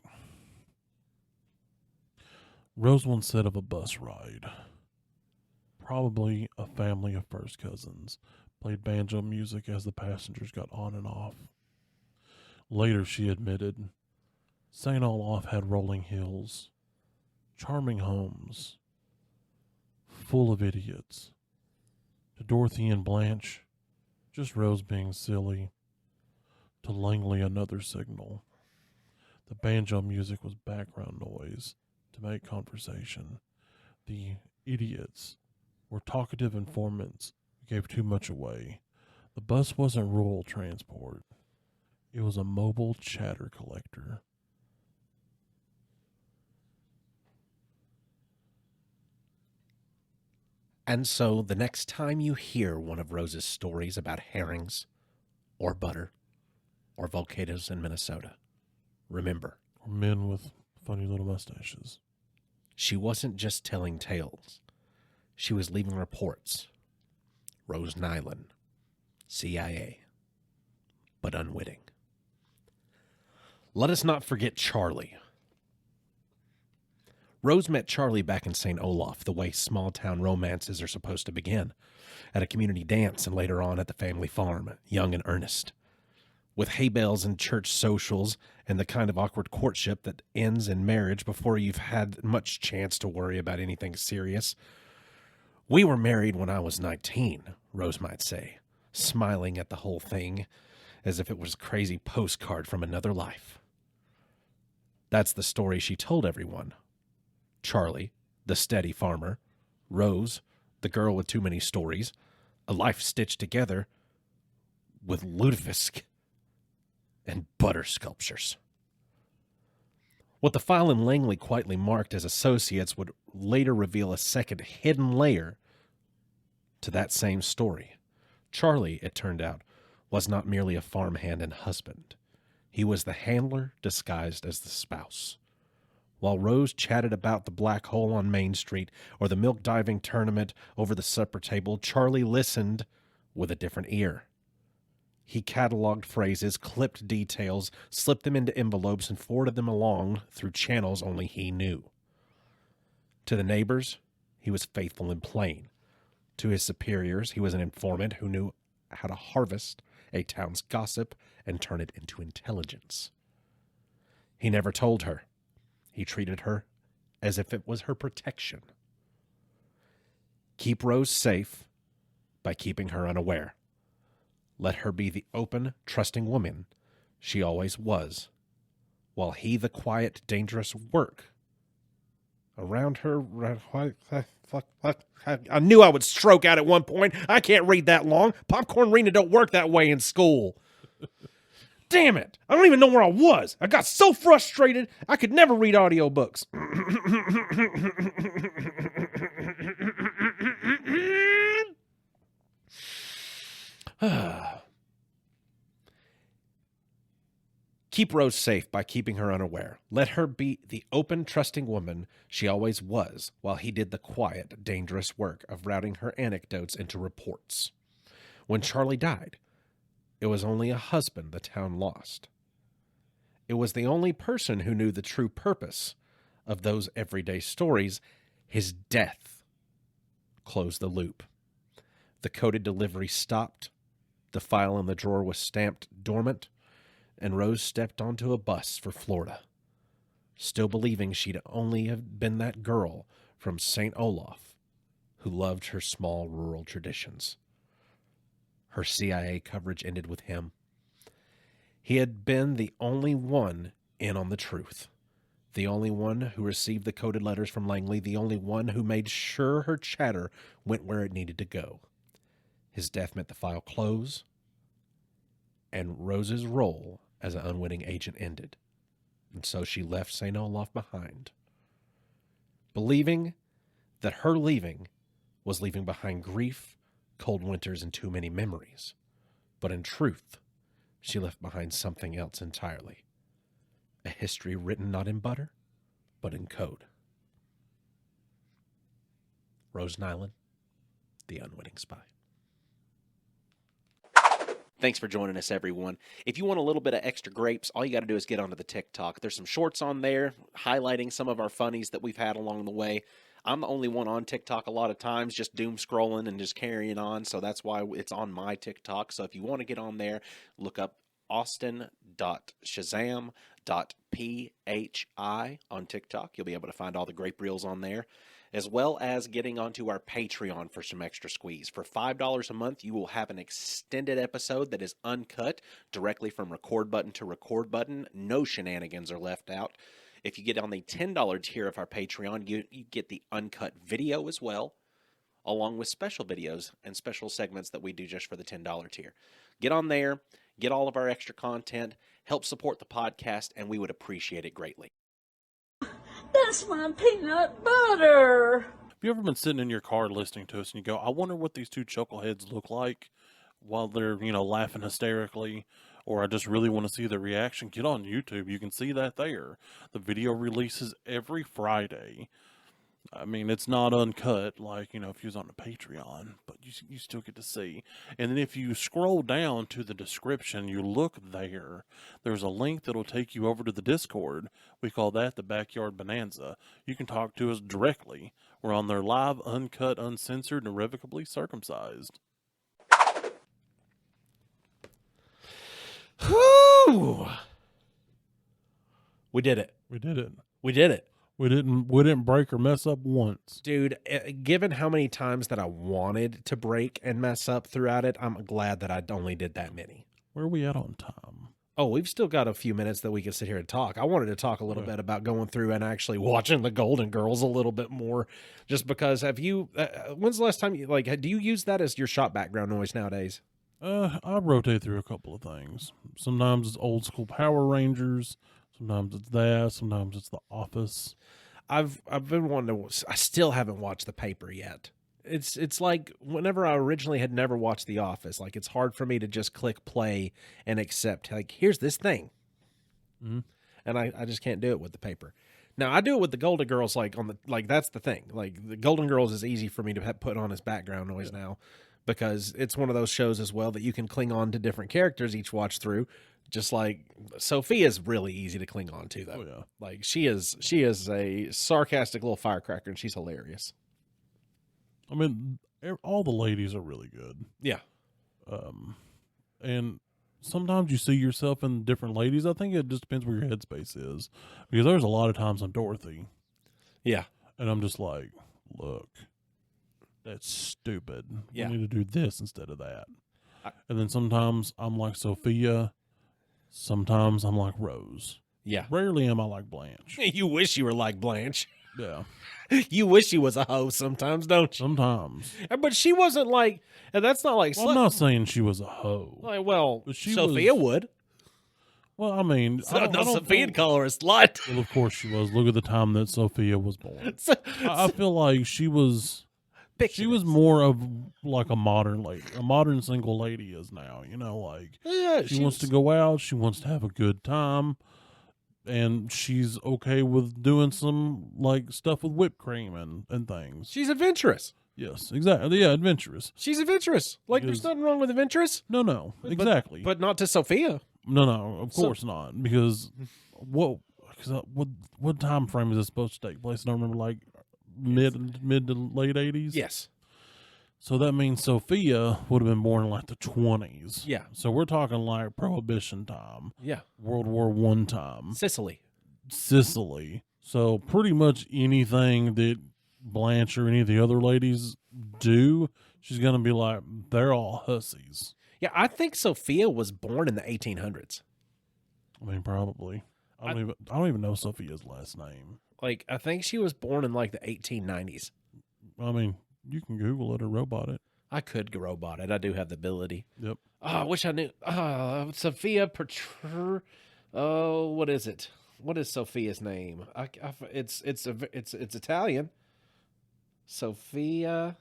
Speaker 2: Rose once said of a bus ride. Probably a family of first cousins played banjo music as the passengers got on and off. Later, she admitted, St. Olaf had rolling hills, charming homes, full of idiots. To Dorothy and Blanche, just Rose being silly. To Langley, another signal. The banjo music was background noise to make conversation. The idiots were talkative informants who gave too much away. The bus wasn't rural transport. It was a mobile chatter collector.
Speaker 1: And so the next time you hear one of Rose's stories about herrings or butter or volcanoes in Minnesota, remember,
Speaker 2: Or men with funny little mustaches.
Speaker 1: she wasn't just telling tales. She was leaving reports. Rose Nyland, CIA, but unwitting. Let us not forget Charlie. Rose met Charlie back in St. Olaf, the way small-town romances are supposed to begin, at a community dance and later on at the family farm, young and earnest. With hay bales and church socials and the kind of awkward courtship that ends in marriage before you've had much chance to worry about anything serious. We were married when I was 19, Rose might say, smiling at the whole thing as if it was a crazy postcard from another life. That's the story she told everyone. Charlie, the steady farmer, Rose, the girl with too many stories, a life stitched together with lutefisk and butter sculptures. What the file in Langley quietly marked as associates would later reveal a second hidden layer to that same story. Charlie, it turned out, was not merely a farmhand and husband. He was the handler disguised as the spouse. While Rose chatted about the black hole on Main Street or the milk diving tournament over the supper table, Charlie listened with a different ear. He cataloged phrases, clipped details, slipped them into envelopes, and forwarded them along through channels only he knew. To the neighbors, he was faithful and plain. To his superiors, he was an informant who knew how to harvest a town's gossip and turn it into intelligence. He never told her. He treated her as if it was her protection. Keep Rose safe by keeping her unaware. Let her be the open, trusting woman she always was, while he the quiet, dangerous work around her. I knew I would stroke out at one point. I can't read that long. Popcorn reading don't work that way in school. Damn it. I don't even know where I was. I got so frustrated, I could never read audiobooks. Keep Rose safe by keeping her unaware. Let her be the open, trusting woman she always was, while he did the quiet, dangerous work of routing her anecdotes into reports. When Charlie died, it was only a husband the town lost. It was the only person who knew the true purpose of those everyday stories. His death closed the loop. The coded delivery stopped. The file in the drawer was stamped dormant, and Rose stepped onto a bus for Florida, still believing she'd only have been that girl from St. Olaf who loved her small rural traditions. Her CIA coverage ended with him. He had been the only one in on the truth, the only one who received the coded letters from Langley, the only one who made sure her chatter went where it needed to go. His death meant the file close, and Rose's role as an unwitting agent ended. And so she left St. Olaf behind, believing that her leaving was leaving behind grief, cold winters, and too many memories. But in truth, she left behind something else entirely. A history written not in butter, but in code. Rose Nyland, the unwitting spy. Thanks for joining us, everyone. If you want a little bit of extra grapes, all you got to do is get onto the TikTok. There's some shorts on there highlighting some of our funnies that we've had along the way. I'm the only one on TikTok a lot of times, just doom scrolling and just carrying on, so that's why it's on my TikTok. So if you want to get on there, look up austin.shazam.phi on TikTok. You'll be able to find all the grape reels on there, as well as getting onto our Patreon for some extra squeeze. For $5 a month, you will have an extended episode that is uncut directly from record button to record button. No shenanigans are left out. If you get on the $10 tier of our Patreon, you get the uncut video as well, along with special videos and special segments that we do just for the $10 tier. Get on there, get all of our extra content, help support the podcast, and we would appreciate it greatly.
Speaker 3: That's my peanut butter.
Speaker 2: Have you ever been sitting in your car listening to us and you go, I wonder what these two chuckleheads look like while they're, laughing hysterically, or I just really want to see the reaction? Get on YouTube. You can see that there. The video releases every Friday. I mean, it's not uncut like, if you was on a Patreon, but you still get to see. And then if you scroll down to the description, you look there, there's a link that'll take you over to the Discord. We call that the Backyard Bonanza. You can talk to us directly. We're on there live, uncut, uncensored, and irrevocably circumcised.
Speaker 1: Whew! We did it.
Speaker 2: We did it.
Speaker 1: We did it.
Speaker 2: We didn't break or mess up once.
Speaker 1: Dude, given how many times that I wanted to break and mess up throughout it, I'm glad that I only did that many.
Speaker 2: Where are we at on time?
Speaker 1: Oh, we've still got a few minutes that we can sit here and talk. I wanted to talk a little bit about going through and actually watching the Golden Girls a little bit more, just because when's the last time do you use that as your shop background noise nowadays?
Speaker 2: I rotate through a couple of things. Sometimes it's old school Power Rangers. Sometimes it's that. Sometimes it's The Office.
Speaker 1: I've been wanting to. I still haven't watched The Paper yet. It's like whenever I originally had never watched The Office, like it's hard for me to just click play and accept. Like, here's this thing, and I just can't do it with The Paper. Now I do it with the Golden Girls. That's the thing. Like the Golden Girls is easy for me to put on as background noise now, because it's one of those shows as well that you can cling on to different characters each watch through. Just like Sophia's really easy to cling on to, though.
Speaker 2: Oh, yeah.
Speaker 1: Like she is a sarcastic little firecracker, and she's hilarious.
Speaker 2: I mean, all the ladies are really good.
Speaker 1: Yeah.
Speaker 2: And sometimes you see yourself in different ladies. I think it just depends where your headspace is, because there's a lot of times I'm Dorothy.
Speaker 1: Yeah.
Speaker 2: And I'm just like, look, that's stupid.
Speaker 1: Yeah.
Speaker 2: We need to do this instead of that. And then sometimes I'm like Sophia. Sometimes I'm like Rose.
Speaker 1: Yeah.
Speaker 2: Rarely am I like Blanche.
Speaker 1: You wish you were like Blanche.
Speaker 2: Yeah.
Speaker 1: You wish you was a hoe sometimes, don't you?
Speaker 2: Sometimes.
Speaker 1: But she wasn't like, and that's not like,
Speaker 2: Well, I'm not saying she was a hoe.
Speaker 1: like, well,
Speaker 2: But she
Speaker 1: Sophia would.
Speaker 2: Well, I mean, I don't
Speaker 1: Sophia'd call her a slut.
Speaker 2: Well, of course she was. Look at the time that Sophia was born. I feel like she was more of like a modern lady, a modern single lady is now,
Speaker 1: Yeah,
Speaker 2: she wants to go out. She wants to have a good time. And she's okay with doing some like stuff with whipped cream and things.
Speaker 1: She's adventurous.
Speaker 2: Yes, exactly. Yeah, adventurous.
Speaker 1: She's adventurous. Like, there's nothing wrong with adventurous.
Speaker 2: No, exactly.
Speaker 1: But not to Sophia.
Speaker 2: No, of course not. Because what time frame is this supposed to take place? I don't remember, like mid to late 80s.
Speaker 1: Yes.
Speaker 2: So that means Sophia would have been born in like the 20s.
Speaker 1: Yeah.
Speaker 2: So we're talking like Prohibition time.
Speaker 1: Yeah.
Speaker 2: World War I time.
Speaker 1: Sicily.
Speaker 2: So pretty much anything that Blanche or any of the other ladies do, she's going to be like, they're all hussies.
Speaker 1: Yeah, I think Sophia was born in the 1800s.
Speaker 2: I mean, probably. I don't even know Sophia's last name.
Speaker 1: Like, I think she was born in like the 1890s.
Speaker 2: I mean, you can Google it or robot it.
Speaker 1: I could robot it. I do have the ability.
Speaker 2: Yep.
Speaker 1: Oh, I wish I knew. Sophia what is it? What is Sophia's name? It's Italian. Sophia,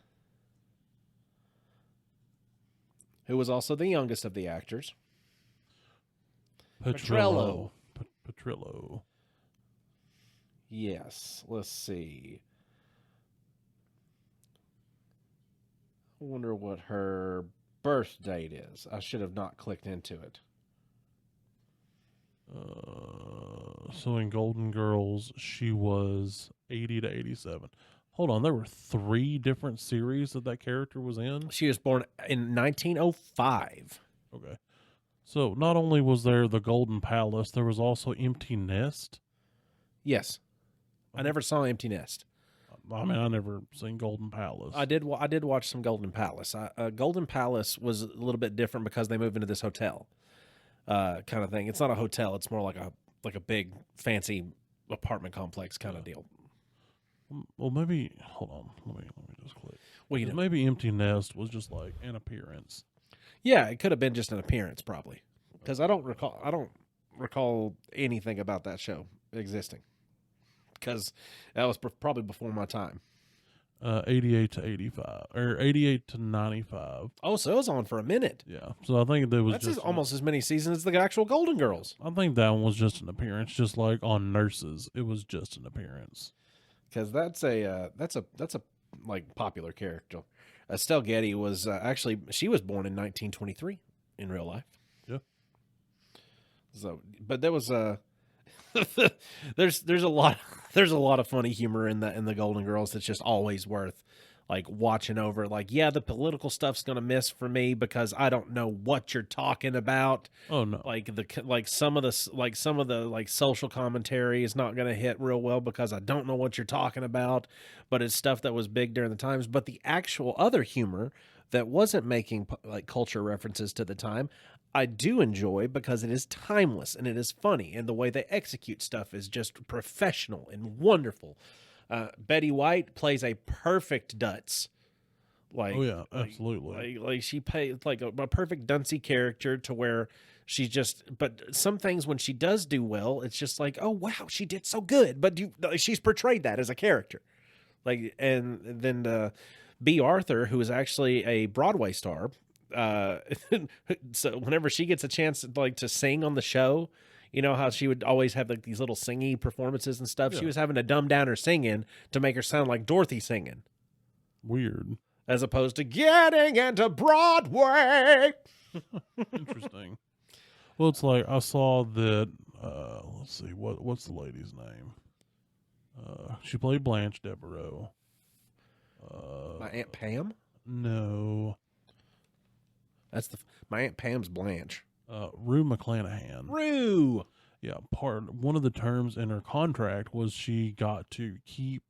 Speaker 1: who was also the youngest of the actors.
Speaker 2: Petrillo.
Speaker 1: Yes. Let's see. I wonder what her birth date is. I should have not clicked into it.
Speaker 2: So in Golden Girls, she was 80 to 87. Hold on, there were 3 different series that character was in?
Speaker 1: She was born in 1905.
Speaker 2: Okay. So not only was there the Golden Palace, there was also Empty Nest.
Speaker 1: Yes, I never saw Empty Nest.
Speaker 2: I mean, I never seen Golden Palace.
Speaker 1: I did watch some Golden Palace. Golden Palace was a little bit different because they moved into this hotel, kind of thing. It's not a hotel; it's more like a big fancy apartment complex kind of deal.
Speaker 2: Well, maybe hold on. Let me just click.
Speaker 1: Well,
Speaker 2: 'Cause maybe Empty Nest was just like an appearance.
Speaker 1: yeah, it could have been just an appearance, probably, because I don't recall anything about that show existing, because that was probably before my time.
Speaker 2: 88 to 85 or 88 to 95.
Speaker 1: Oh, so it was on for a minute.
Speaker 2: Yeah. So I think there was
Speaker 1: That's
Speaker 2: just
Speaker 1: almost as many seasons as the actual Golden Girls.
Speaker 2: I think that one was just an appearance, just like on Nurses, it was just an appearance.
Speaker 1: Because that's a like popular character. Estelle Getty was actually she was born in 1923 in real life.
Speaker 2: Yeah.
Speaker 1: So, but there was there's a lot of funny humor in the Golden Girls that's just always worth like watching over. Like, yeah, the political stuff's gonna miss for me because I don't know what you're talking about.
Speaker 2: Oh no.
Speaker 1: Like some of the social commentary is not gonna hit real well because I don't know what you're talking about. But it's stuff that was big during the times. But the actual other humor that wasn't making like culture references to the time, I do enjoy because it is timeless and it is funny, and the way they execute stuff is just professional and wonderful. Betty White plays a perfect Dutz. Like,
Speaker 2: Oh yeah, absolutely.
Speaker 1: like she plays like a perfect Duncy character to where she's just. But some things when she does do well, it's just like, oh wow, she did so good. But she's portrayed that as a character. Like, and then B. Arthur, who is actually a Broadway star. So whenever she gets a chance to sing on the show, you know how she would always have like these little singy performances and stuff.
Speaker 2: Yeah.
Speaker 1: She was having to dumb down her singing to make her sound like Dorothy singing,
Speaker 2: Weird.
Speaker 1: as opposed to getting into Broadway.
Speaker 2: Interesting. Well, it's like I saw that. Let's see, what's the lady's name? She played Blanche Devereaux.
Speaker 1: My Aunt Pam.
Speaker 2: No.
Speaker 1: That's my Aunt Pam's Blanche.
Speaker 2: Rue McClanahan.
Speaker 1: Rue.
Speaker 2: Yeah, one of the terms in her contract was she got to keep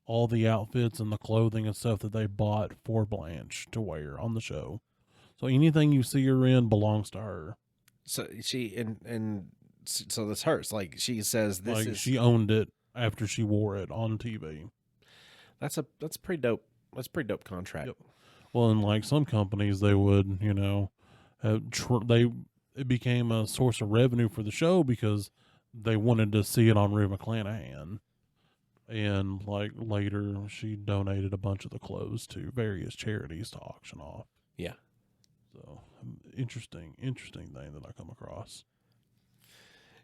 Speaker 2: all the outfits and the clothing and stuff that they bought for Blanche to wear on the show. So anything you see her in belongs to her.
Speaker 1: So she and so that's hers. Like she says, this
Speaker 2: Like
Speaker 1: is
Speaker 2: she owned it after she wore it on TV.
Speaker 1: that's pretty dope. That's a pretty dope contract.
Speaker 2: Yep. Well, in like some companies, they would, it became a source of revenue for the show because they wanted to see it on Rue McClanahan. And like later, she donated a bunch of the clothes to various charities to auction off.
Speaker 1: Yeah.
Speaker 2: So interesting thing that I come across.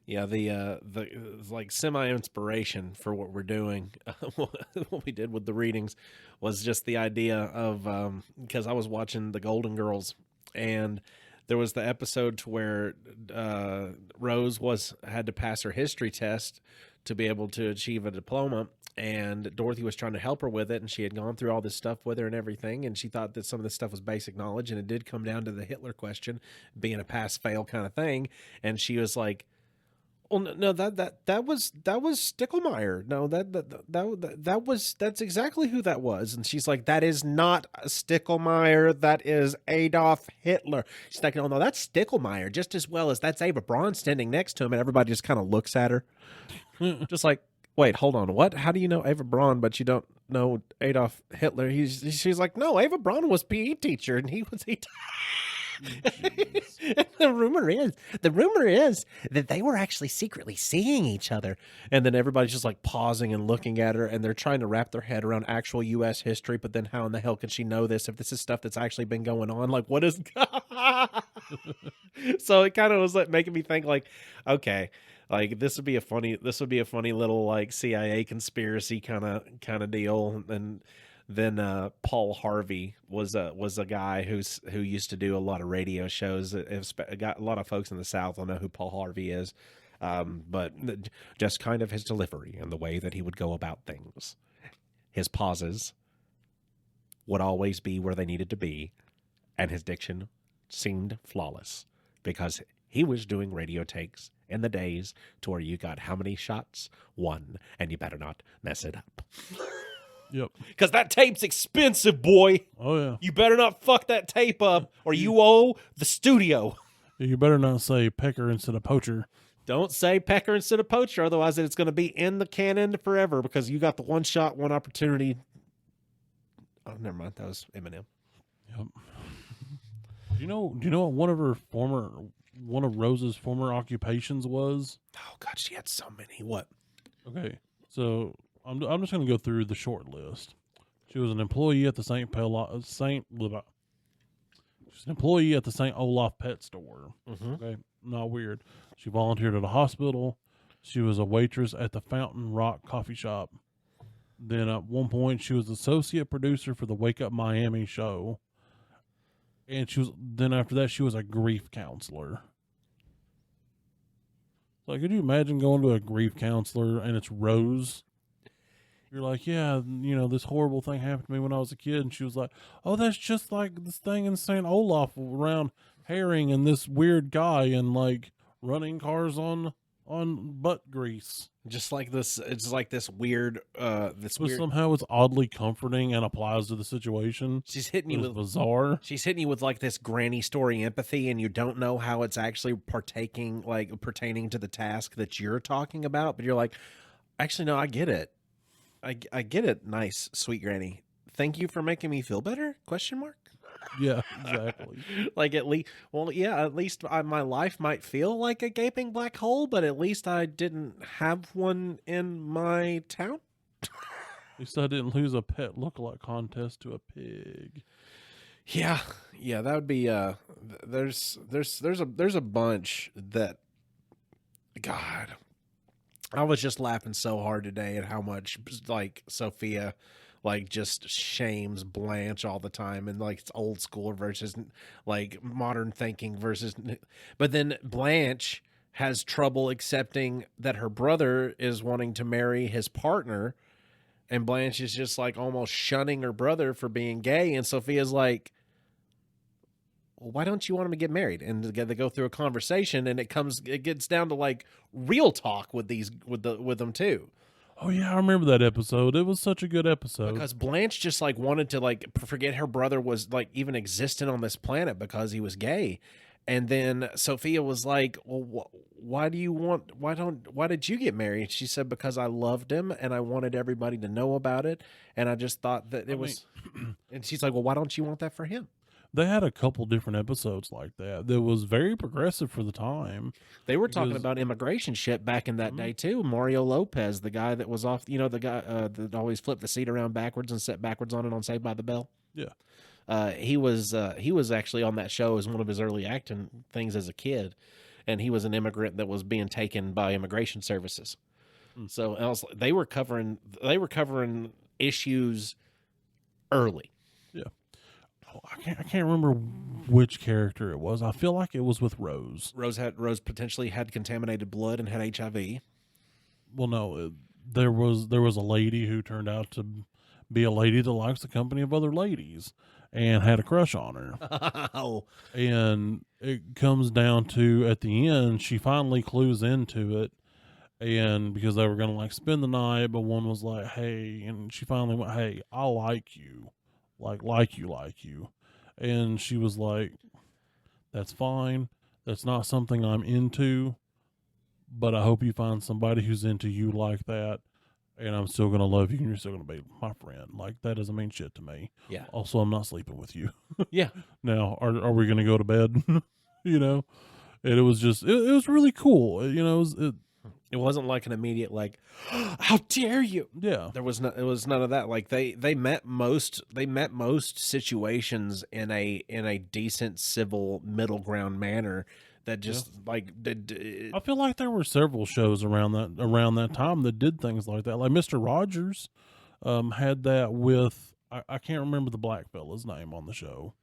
Speaker 1: Yeah, the like semi inspiration for what we're doing, what we did with the readings, was just the idea of because I was watching the Golden Girls, and there was the episode to where Rose had to pass her history test to be able to achieve a diploma, and Dorothy was trying to help her with it, and she had gone through all this stuff with her and everything, and she thought that some of this stuff was basic knowledge, and it did come down to the Hitler question being a pass fail kind of thing, and she was like, well, no, that was Sticklemeyer. No, that's exactly who that was. And she's like, that is not Sticklemeyer. That is Adolf Hitler. She's like, no, that's Sticklemeyer just as well as that's Ava Braun standing next to him. And everybody just kind of looks at her, just like, wait, hold on, what? How do you know Ava Braun, but you don't know Adolf Hitler? She's like, no, Ava Braun was PE teacher, and he. The rumor is that they were actually secretly seeing each other, and then everybody's just like pausing and looking at her, and they're trying to wrap their head around actual U.S. history. But then, how in the hell can she know this if this is stuff that's actually been going on? Like, what is? So it kind of was like making me think, like, okay, like this would be a funny little like CIA conspiracy kind of deal, and. Then Paul Harvey was a guy who used to do a lot of radio shows. Got a lot of folks in the South will know who Paul Harvey is, but just kind of his delivery and the way that he would go about things. His pauses would always be where they needed to be, and his diction seemed flawless because He was doing radio takes in the days to where you got how many shots? 1, and you better not mess it up.
Speaker 2: Yep.
Speaker 1: Because that tape's expensive, boy.
Speaker 2: Oh yeah.
Speaker 1: You better not fuck that tape up, or you owe the studio.
Speaker 2: You better not say pecker instead of poacher.
Speaker 1: Don't say pecker instead of poacher, otherwise it's going to be in the canon forever because you got the one shot, one opportunity. Oh, never mind. That was Eminem.
Speaker 2: Yep. Do you know what one of Rose's former occupations was?
Speaker 1: Oh God, she had so many. What?
Speaker 2: Okay, so I'm just going to go through the short list. She was an employee at the St. Olaf pet store. Okay, not weird. She volunteered at a hospital. She was a waitress at the Fountain Rock coffee shop. Then at one point, she was associate producer for the Wake Up Miami show. And after that, she was a grief counselor. Like, could you imagine going to a grief counselor and it's Rose? You're like, yeah, this horrible thing happened to me when I was a kid. And she was like, oh, that's just like this thing in St. Olaf around herring and this weird guy and like running cars on butt grease.
Speaker 1: Just like this, it's like this weird,
Speaker 2: But somehow it's oddly comforting and applies to the situation.
Speaker 1: She's hitting you with
Speaker 2: bizarre.
Speaker 1: She's hitting you with like this granny story empathy, and you don't know how it's actually pertaining to the task that you're talking about. But you're like, actually, no, I get it. I get it. Nice, sweet granny. Thank you for making me feel better? ?
Speaker 2: Yeah, exactly.
Speaker 1: Like at least my life might feel like a gaping black hole, but at least I didn't have one in my town.
Speaker 2: At least I didn't lose a pet lookalike contest to a pig.
Speaker 1: Yeah, that would be. There's a bunch that. God, I was just laughing so hard today at how much like Sophia like just shames Blanche all the time, and like it's old school versus like modern thinking versus, but then Blanche has trouble accepting that her brother is wanting to marry his partner, and Blanche is just like almost shunning her brother for being gay, and Sophia's like, well, why don't you want him to get married? And they go through a conversation, and it gets down to like real talk with them too.
Speaker 2: Oh yeah, I remember that episode. It was such a good episode.
Speaker 1: Because Blanche just like wanted to like forget her brother was like even existing on this planet because he was gay. And then Sophia was like, well, why did you get married? She said, because I loved him and I wanted everybody to know about it. And I just thought that and she's like, well, why don't you want that for him?
Speaker 2: They had a couple different episodes like that. That was very progressive for the time.
Speaker 1: They were talking about immigration shit back in that day too. Mario Lopez, the guy that was off, the guy that always flipped the seat around backwards and sat backwards on it on Saved by the Bell.
Speaker 2: Yeah.
Speaker 1: He was actually on that show as one of his early acting things as a kid, and he was an immigrant that was being taken by immigration services. So they were covering issues early.
Speaker 2: Yeah. I can't remember which character it was. I feel like it was with Rose.
Speaker 1: Rose potentially had contaminated blood and had HIV.
Speaker 2: Well, no, there was a lady who turned out to be a lady that likes the company of other ladies and had a crush on her.
Speaker 1: Oh.
Speaker 2: And it comes down to, at the end, she finally clues into it. And because they were going to like spend the night, but one was like, hey, and she finally went, hey, I like you. Like you. And she was like, that's fine. That's not something I'm into, but I hope you find somebody who's into you like that. And I'm still going to love you and you're still going to be my friend. Like, that doesn't mean shit to me.
Speaker 1: Yeah.
Speaker 2: Also, I'm not sleeping with you.
Speaker 1: Yeah.
Speaker 2: Now, are we going to go to bed? And it was just, it was really cool.
Speaker 1: It wasn't like an immediate like, how dare you?
Speaker 2: Yeah.
Speaker 1: It was none of that. Like they met most situations in a decent civil middle ground manner that just I
Speaker 2: feel like there were several shows around that time that did things like that. Like Mr. Rogers had that with I can't remember the black fella's name on the show.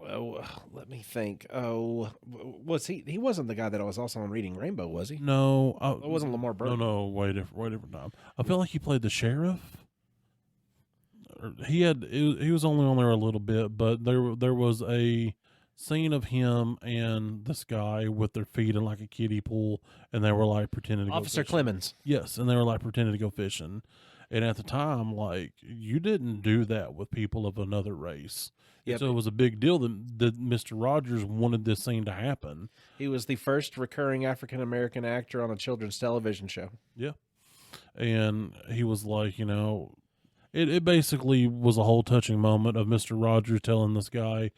Speaker 1: Let me think. Oh, was he wasn't the guy that was also on Reading Rainbow, was he?
Speaker 2: No,
Speaker 1: it wasn't Lamar Burton.
Speaker 2: No, way different time. I feel like he played the sheriff. He was only on there a little bit, but there was a scene of him and this guy with their feet in like a kiddie pool, and they were like pretending to
Speaker 1: Officer
Speaker 2: go fishing.
Speaker 1: Clemens.
Speaker 2: Yes, and they were like pretending to go fishing. And at the time, like, you didn't do that with people of another race. And
Speaker 1: Yep.
Speaker 2: so it was a big deal that Mr. Rogers wanted this scene to happen.
Speaker 1: He was the first recurring African American actor on a children's television show.
Speaker 2: Yeah. And he was like, it basically was a whole touching moment of Mr. Rogers telling this guy,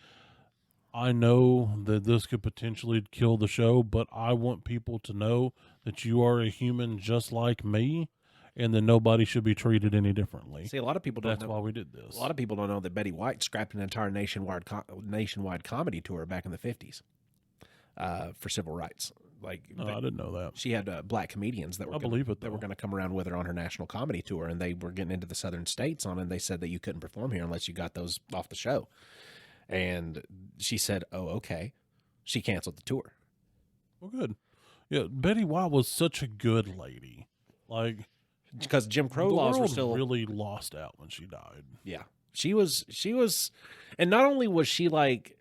Speaker 2: I know that this could potentially kill the show, but I want people to know that you are a human just like me, and that nobody should be treated any differently.
Speaker 1: See, a lot of people don't
Speaker 2: That's
Speaker 1: know.
Speaker 2: why we did this.
Speaker 1: A lot of people don't know that Betty White scrapped an entire nationwide comedy tour back in the 50s for civil rights. Like,
Speaker 2: No, I didn't know that.
Speaker 1: she had black comedians that were
Speaker 2: I believe it,
Speaker 1: that were
Speaker 2: though.
Speaker 1: going to come around with her on her national comedy tour, and they were getting into the southern states on it, and they said that you couldn't perform here unless you got those off the show. And she said, "Oh, okay." She canceled the tour.
Speaker 2: Well, good. Yeah, Betty White was such a good lady. Like,
Speaker 1: Because Jim Crow
Speaker 2: the
Speaker 1: laws were
Speaker 2: world
Speaker 1: still
Speaker 2: really lost out when she died.
Speaker 1: Yeah. She was, and not only was she like,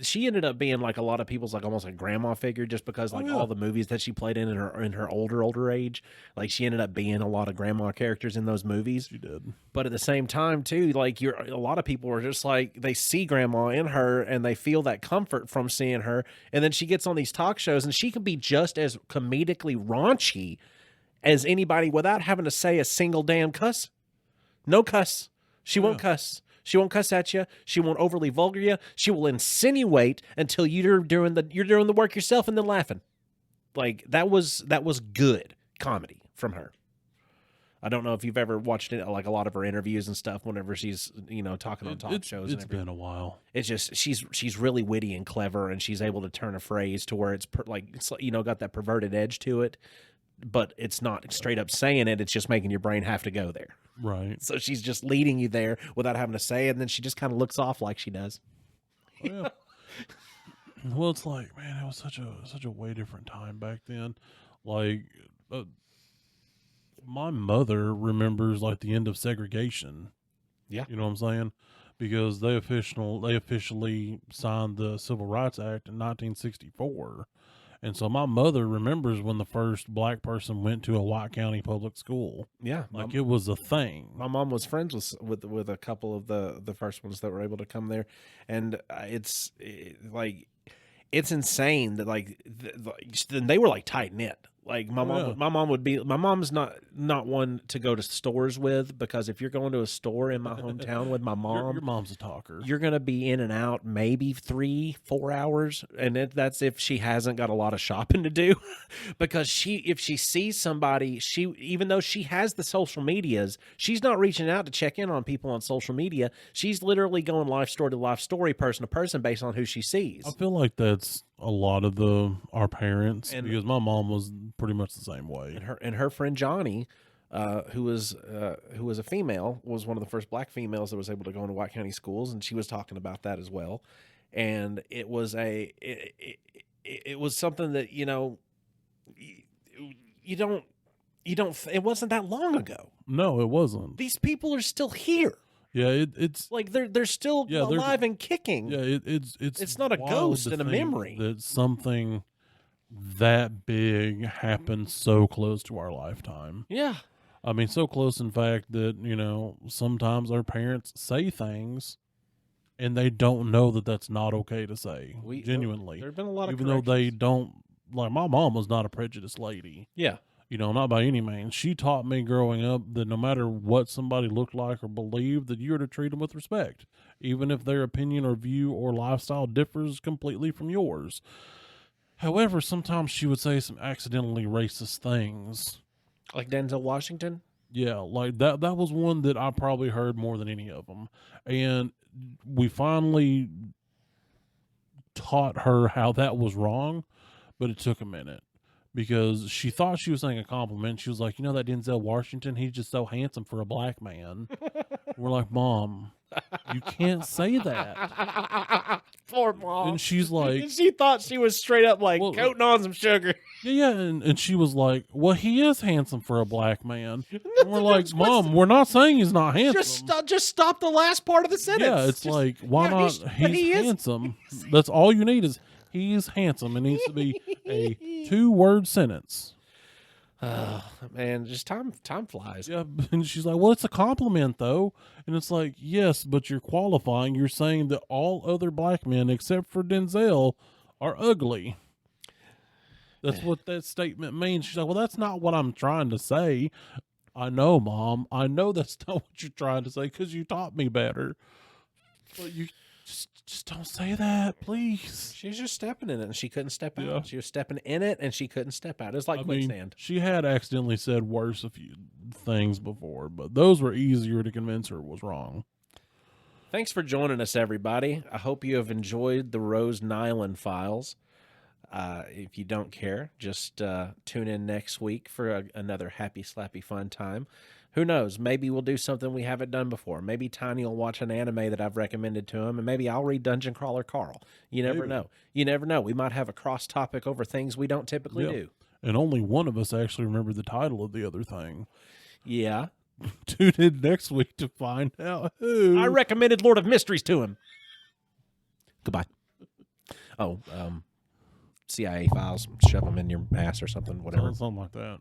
Speaker 1: she ended up being like a lot of people's like almost a grandma figure just because like
Speaker 2: yeah.
Speaker 1: all the movies that she played in her older age, like she ended up being a lot of grandma characters in those movies.
Speaker 2: She did.
Speaker 1: But at the same time too, like a lot of people are just like, they see grandma in her and they feel that comfort from seeing her. And then she gets on these talk shows and she can be just as comedically raunchy as anybody without having to say a single damn cuss. No cuss. She won't cuss. She won't cuss at you. She won't overly vulgar you. She will insinuate until you're doing the work yourself and then laughing. Like that was good comedy from her. I don't know if you've ever watched it, like a lot of her interviews and stuff. Whenever she's talking on talk shows,
Speaker 2: It's been a while.
Speaker 1: it's just she's really witty and clever, and she's able to turn a phrase to where it's got that perverted edge to it, but it's not straight up saying it. It's just making your brain have to go there.
Speaker 2: Right.
Speaker 1: So she's just leading you there without having to say it, and then she just kind of looks off like she does.
Speaker 2: Oh, yeah. Well, it's like, man, it was such a way different time back then. Like, my mother remembers like the end of segregation.
Speaker 1: Yeah.
Speaker 2: You know what I'm saying? Because they officially signed the Civil Rights Act in 1964. And so my mother remembers when the first black person went to a White County public school.
Speaker 1: Yeah,
Speaker 2: Like, it was a thing.
Speaker 1: my mom was friends with a couple of the first ones that were able to come there, and it's insane that they were like tight knit. Like my mom's not one to go to stores with, because if you're going to a store in my hometown with my mom,
Speaker 2: Your mom's a talker.
Speaker 1: you're going to be in and out maybe 3-4 hours. And that's if she hasn't got a lot of shopping to do, because if she sees somebody, even though she has the social medias, she's not reaching out to check in on people on social media. She's literally going life story to life story, person to person, based on who she sees.
Speaker 2: I feel like that's a lot of our parents, because my mom was pretty much the same way.
Speaker 1: And her friend Johnny, who was a female, was one of the first black females that was able to go into White County schools, and she was talking about that as well. And it was it was something that you don't it wasn't that long ago.
Speaker 2: No, it wasn't.
Speaker 1: These people are still here.
Speaker 2: Yeah, it's
Speaker 1: Like they're still
Speaker 2: Yeah, they're-
Speaker 1: alive and kicking.
Speaker 2: yeah, it's
Speaker 1: not a
Speaker 2: wild
Speaker 1: ghost
Speaker 2: to
Speaker 1: and a
Speaker 2: think
Speaker 1: memory.
Speaker 2: that something that big happened so close to our lifetime.
Speaker 1: Yeah.
Speaker 2: I mean, so close, in fact, that sometimes our parents say things, and they don't know that that's not okay to say. Genuinely,
Speaker 1: There have been a lot of
Speaker 2: even though they
Speaker 1: corrections.
Speaker 2: don't. Like, my mom was not a prejudiced lady.
Speaker 1: Yeah.
Speaker 2: Not by any means. She taught me growing up that no matter what somebody looked like or believed, that you are to treat them with respect, even if their opinion or view or lifestyle differs completely from yours. However, sometimes she would say some accidentally racist things.
Speaker 1: Like Denzel Washington.
Speaker 2: Yeah, like that was one that I probably heard more than any of them. And we finally taught her how that was wrong, but it took a minute. Because she thought she was saying a compliment. She was like, that Denzel Washington, he's just so handsome for a black man. We're like, Mom, You can't say that.
Speaker 1: Poor mom.
Speaker 2: And she's like,
Speaker 1: she thought she was straight up like
Speaker 2: Well,
Speaker 1: coating on some sugar.
Speaker 2: yeah, and she was like, well, he is handsome for a black man. And we're like,
Speaker 1: That's
Speaker 2: Mom, we're not saying he's not handsome.
Speaker 1: Just stop the last part of the sentence.
Speaker 2: Yeah, it's
Speaker 1: Just-
Speaker 2: like, why
Speaker 1: yeah,
Speaker 2: not?
Speaker 1: but
Speaker 2: He's
Speaker 1: he is-
Speaker 2: handsome. That's all you need is he's handsome. It needs to be a 2-word sentence.
Speaker 1: Oh, man, just time flies.
Speaker 2: Yeah, and she's like, well, it's a compliment, though. And it's like, yes, but you're qualifying. You're saying that all other black men, except for Denzel, are ugly. That's what that statement means. She's like, well, that's not what I'm trying to say. I know, Mom. I know that's not what you're trying to say because you taught me better. But you just don't say that, please.
Speaker 1: She was just stepping in it, and she couldn't step out.
Speaker 2: Yeah.
Speaker 1: She was stepping in it, and she couldn't step out. It was like
Speaker 2: I mean,
Speaker 1: quicksand.
Speaker 2: she had accidentally said worse a few things before, but those were easier to convince her was wrong.
Speaker 1: Thanks for joining us, everybody. I hope you have enjoyed the Rose Nyland Files. If you don't care, just tune in next week for another happy, slappy, fun time. Who knows? Maybe we'll do something we haven't done before. Maybe Tiny will watch an anime that I've recommended to him, and maybe I'll read Dungeon Crawler Carl. You never
Speaker 2: Maybe.
Speaker 1: know. You never know. We might have a cross topic over things we don't typically
Speaker 2: Yeah.
Speaker 1: do.
Speaker 2: And only one of us actually remembered the title of the other thing.
Speaker 1: Yeah.
Speaker 2: Tune in next week to find out who.
Speaker 1: I recommended Lord of Mysteries to him. Goodbye. Oh, CIA files. Shove them in your ass or something, whatever.
Speaker 2: Something like that.